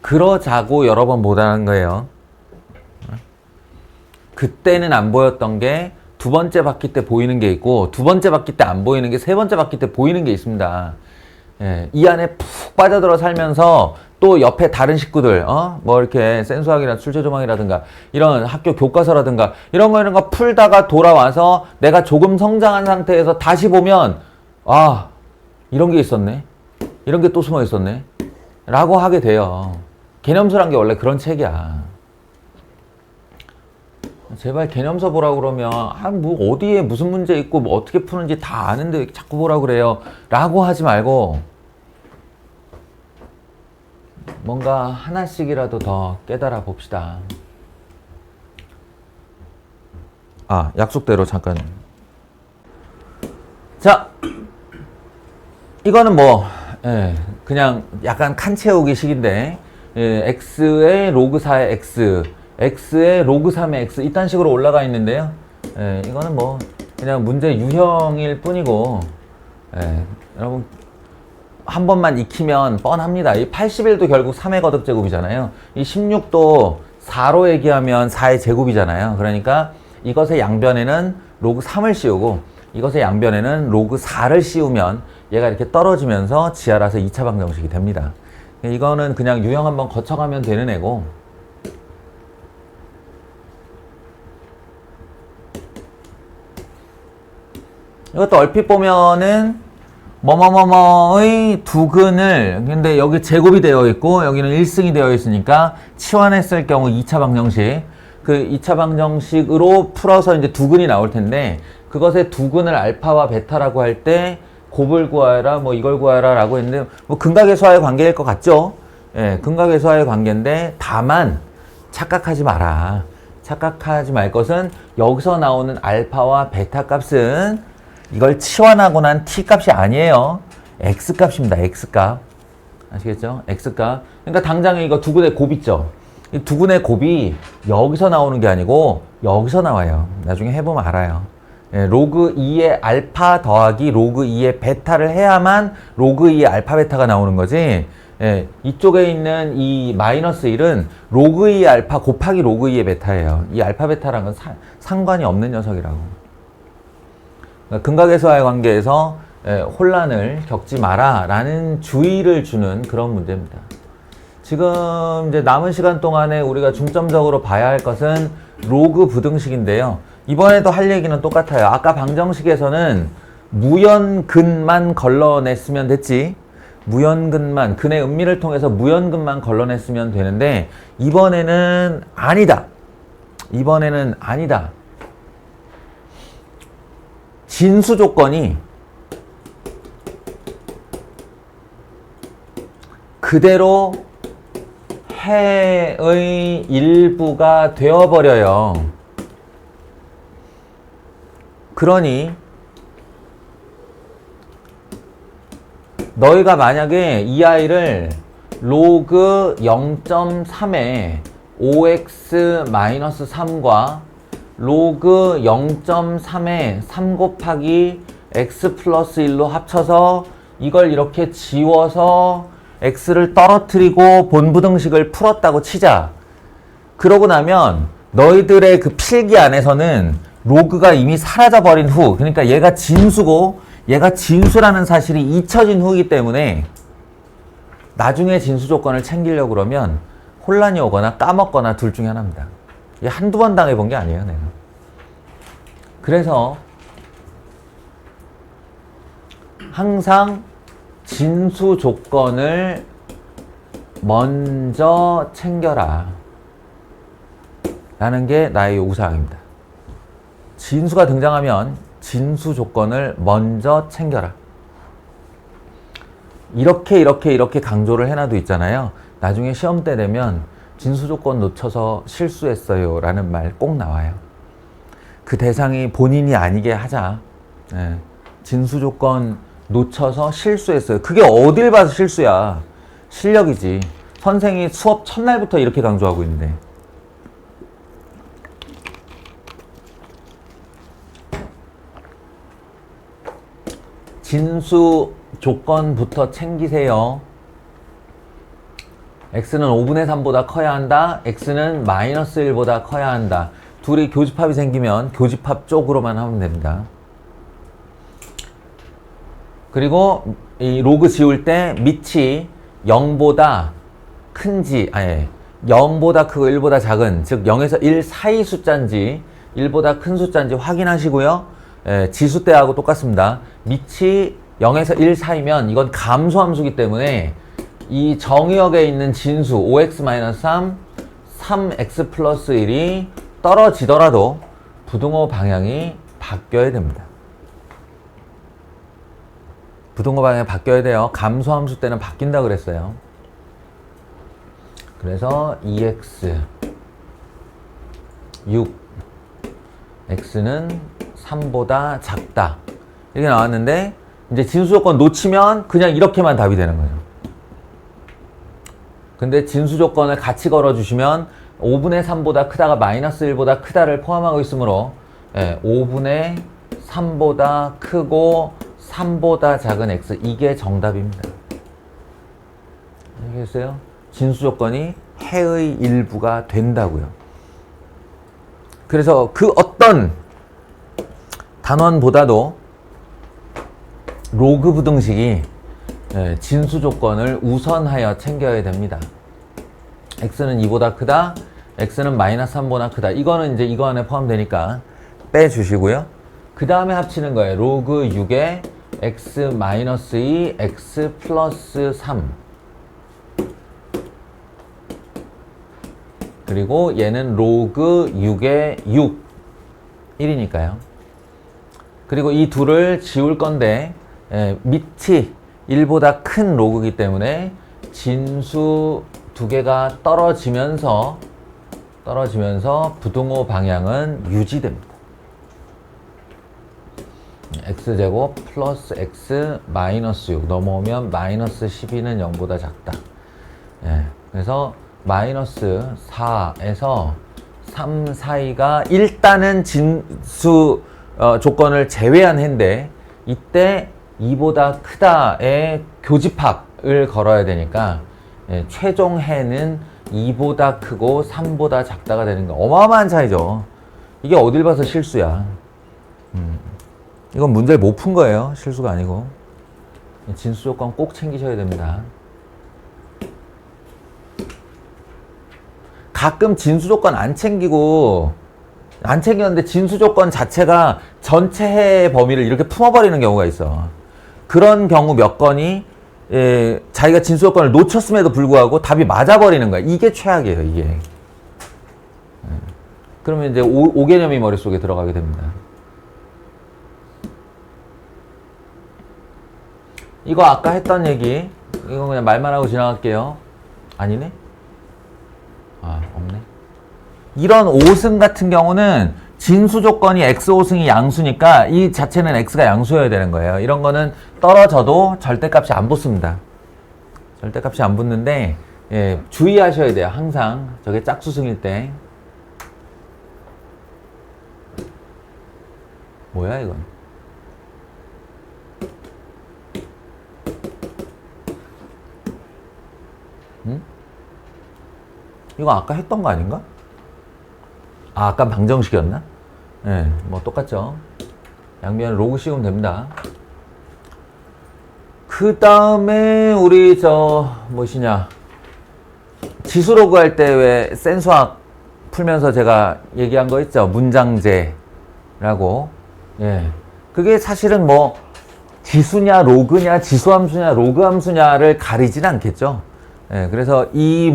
Speaker 1: 그러자고 여러 번 보다는 거예요. 그때는 안 보였던 게 두 번째 바퀴 때 보이는 게 있고, 두 번째 바퀴 때 안 보이는 게 세 번째 바퀴 때 보이는 게 있습니다. 예, 이 안에 푹 빠져들어 살면서 또 옆에 다른 식구들, 뭐 이렇게 센수학이나 출제조망이라든가 이런 학교 교과서라든가 이런 거 풀다가 돌아와서 내가 조금 성장한 상태에서 다시 보면, 아, 이런 게 있었네. 이런 게 또 숨어 있었네. 라고 하게 돼요. 개념서란 게 원래 그런 책이야. 제발 개념서 보라고 그러면, 뭐 어디에 무슨 문제 있고 뭐 어떻게 푸는지 다 아는데 왜 자꾸 보라고 그래요. 라고 하지 말고 뭔가 하나씩이라도 더 깨달아 봅시다. 아, 약속대로 잠깐. 자, 이거는 뭐 그냥 약간 칸 채우기 식인데, x의 로그 4의 x, x의 로그 3의 x, 이딴 식으로 올라가 있는데요. 이거는 뭐 그냥 문제 유형일 뿐이고, 여러분 한 번만 익히면 뻔합니다. 이 81도 결국 3의 거듭제곱이잖아요. 이 16도 4로 얘기하면 4의 제곱이잖아요. 그러니까 이것의 양변에는 로그 3을 씌우고 이것의 양변에는 로그 4를 씌우면 얘가 이렇게 떨어지면서 지하라서 2차 방정식이 됩니다. 이거는 그냥 유형 한번 거쳐가면 되는 애고, 이것도 얼핏 보면은 뭐뭐뭐뭐의 두근을, 근데 여기 제곱이 되어 있고 여기는 1승이 되어 있으니까 치환했을 경우 2차 방정식, 그 2차 방정식으로 풀어서 이제 두근이 나올 텐데, 그것의 두근을 알파와 베타라고 할 때 곱을 구하여라, 뭐 이걸 구하여라 라고 했는데, 뭐 근각의수와의 관계일 것 같죠? 예, 근각의수와의 관계인데, 다만 착각하지 마라. 착각하지 말 것은 여기서 나오는 알파와 베타 값은 이걸 치환하고 난 t 값이 아니에요. x 값입니다. x 값. 아시겠죠? x 값. 그러니까 당장에 이거 두근의 곱 있죠? 이 두근의 곱이 여기서 나오는 게 아니고 여기서 나와요. 나중에 해보면 알아요. 로그 2의 알파 더하기 로그 2의 베타를 해야만 로그 2의 알파 베타가 나오는 거지. 이쪽에 있는 이 마이너스 1은 로그 2의 알파 곱하기 로그 2의 베타예요. 이 알파 베타랑은 상관이 없는 녀석이라고. 근각의수와의 관계에서 혼란을 겪지 마라 라는 주의를 주는 그런 문제입니다. 지금 이제 남은 시간 동안에 우리가 중점적으로 봐야 할 것은 로그 부등식인데요. 이번에도 할 얘기는 똑같아요. 아까 방정식에서는 무연근만 걸러냈으면 됐지. 무연근만, 근의 음미를 통해서 무연근만 걸러냈으면 되는데, 이번에는 아니다. 이번에는 아니다. 진수 조건이 그대로 해의 일부가 되어버려요. 그러니 너희가 만약에 이 아이를 로그 0.3에 5x-3과 로그 0.3에 3 곱하기 x 플러스 1로 합쳐서 이걸 이렇게 지워서 x를 떨어뜨리고 본부등식을 풀었다고 치자. 그러고 나면 너희들의 그 필기 안에서는 로그가 이미 사라져 버린 후, 그러니까 얘가 진수고 얘가 진수라는 사실이 잊혀진 후이기 때문에 나중에 진수 조건을 챙기려고 그러면 혼란이 오거나 까먹거나 둘 중에 하나입니다. 이게 한두 번 당해본 게 아니에요, 내가. 그래서 항상 진수 조건을 먼저 챙겨라 라는 게 나의 요구사항입니다. 진수가 등장하면 진수 조건을 먼저 챙겨라. 이렇게 강조를 해놔도 있잖아요. 나중에 시험 때 되면 진수 조건 놓쳐서 실수했어요 라는 말 꼭 나와요. 그 대상이 본인이 아니게 하자. 예. 진수 조건 놓쳐서 실수했어요. 그게 어딜 봐서 실수야. 실력이지. 선생이 수업 첫날부터 이렇게 강조하고 있는데. 진수 조건부터 챙기세요. x는 5분의 3보다 커야 한다. x는 마이너스 1보다 커야 한다. 둘이 교집합이 생기면 교집합 쪽으로만 하면 됩니다. 그리고 이 로그 지울 때 밑이 0보다 큰지, 0보다 크고 1보다 작은, 즉 0에서 1 사이 숫자인지 1보다 큰 숫자인지 확인하시고요. 지수 때하고 똑같습니다. 밑이 0에서 1 사이면 이건 감소함수기 때문에 이 정의역에 있는 진수 5x-3, 3x 플러스 1이 떨어지더라도 부등호 방향이 바뀌어야 됩니다. 부등호 방향이 바뀌어야 돼요. 감소함수 때는 바뀐다 그랬어요. 그래서 2x 6 x는 3보다 작다 이렇게 나왔는데 이제 진수 조건 놓치면 그냥 이렇게만 답이 되는 거예요. 근데 진수 조건을 같이 걸어주시면 5분의 3보다 크다가 마이너스 1보다 크다를 포함하고 있으므로 5분의 3보다 크고 3보다 작은 x 이게 정답입니다. 알겠어요? 진수 조건이 해의 일부가 된다고요. 그래서 그 어떤 단원보다도 로그 부등식이 진수 조건을 우선하여 챙겨야 됩니다. x는 2보다 크다, x는 마이너스 3보다 크다. 이거는 이제 이거 안에 포함되니까 빼주시고요. 그 다음에 합치는 거예요. 로그 6에 x 마이너스 2, x 플러스 3. 그리고 얘는 로그 6에 6. 1이니까요. 그리고 이 둘을 지울 건데 밑이 1보다 큰 로그이기 때문에 진수 두 개가 떨어지면서 부등호 방향은 유지됩니다. x제곱 플러스 x 마이너스 6 넘어오면 마이너스 12는 0보다 작다. 그래서 마이너스 4에서 3 사이가 일단은 진수 조건을 제외한 해인데 이때 2보다 크다의 교집합을 걸어야 되니까 최종 해는 2보다 크고 3보다 작다가 되는 거 어마어마한 차이죠. 이게 어딜 봐서 실수야. 이건 문제를 못 푼 거예요. 실수가 아니고. 진수 조건 꼭 챙기셔야 됩니다. 가끔 진수 조건 안 챙겼는데 진수 조건 자체가 전체 해의 범위를 이렇게 품어버리는 경우가 있어. 그런 경우 몇 건이 자기가 진수 조건을 놓쳤음에도 불구하고 답이 맞아버리는 거야. 이게 최악이에요, 이게. 그러면 이제 오 개념이 머릿속에 들어가게 됩니다. 이거 아까 했던 얘기, 이거 그냥 말만 하고 지나갈게요. 아니네? 아, 없네. 이런 5승 같은 경우는 진수 조건이 x 5승이 양수니까 이 자체는 x가 양수여야 되는 거예요. 이런 거는 떨어져도 절대값이 안 붙습니다. 절대값이 안 붙는데 주의하셔야 돼요. 항상 저게 짝수승일 때. 뭐야 이건? 응? 이거 아까 했던 거 아닌가? 아, 아까 방정식이었나? 뭐 똑같죠. 양변 로그 씌우면 됩니다. 그 다음에 우리 무엇이냐, 지수 로그 할 때 왜 센수학 풀면서 제가 얘기한 거 있죠. 문장제라고. 그게 사실은 뭐 지수냐 로그냐 지수함수냐 로그함수냐를 가리진 않겠죠. 그래서 이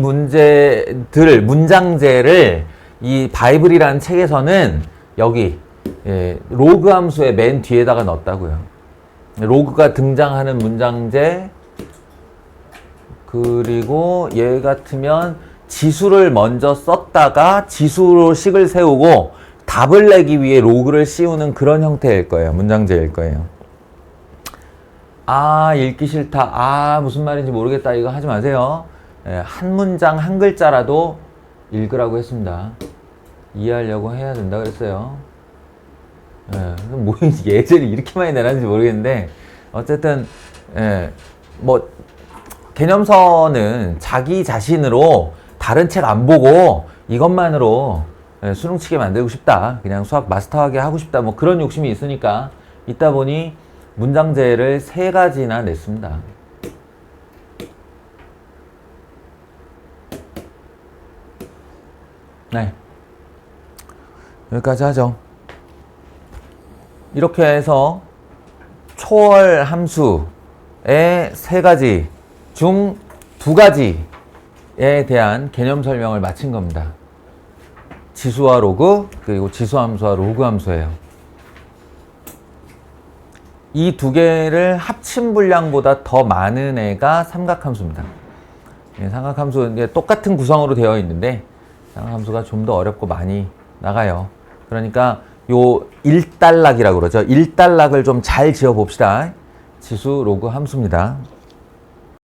Speaker 1: 문장제를 이 바이블이라는 책에서는 여기 로그 함수의 맨 뒤에다가 넣었다고요. 로그가 등장하는 문장제, 그리고 얘 같으면 지수를 먼저 썼다가 지수로 식을 세우고 답을 내기 위해 로그를 씌우는 그런 형태일 거예요. 문장제일 거예요. 아, 읽기 싫다. 아, 무슨 말인지 모르겠다. 이거 하지 마세요. 예, 한 문장 한 글자라도 읽으라고 했습니다. 이해하려고 해야 된다 그랬어요. 예, 뭐 예제를 이렇게 많이 내놨는지 모르겠는데 어쨌든 예, 뭐 개념서는 자기 자신으로 다른 책 안 보고 이것만으로 예, 수능 치게 만들고 싶다. 그냥 수학 마스터하게 하고 싶다. 뭐 그런 욕심이 있으니까 있다 보니 문장제를 3가지나 냈습니다. 네. 여기까지 하죠. 이렇게 해서 초월 함수의 3가지 중 2가지에 대한 개념 설명을 마친 겁니다. 지수와 로그, 그리고 지수함수와 로그함수예요. 이 2개를 합친 분량보다 더 많은 애가 삼각함수입니다. 예, 삼각함수 이제 똑같은 구성으로 되어 있는데 삼각함수가 좀 더 어렵고 많이 나가요. 그러니까 요 일단락이라고 그러죠. 일단락을 좀 잘 지어 봅시다. 지수 로그 함수입니다.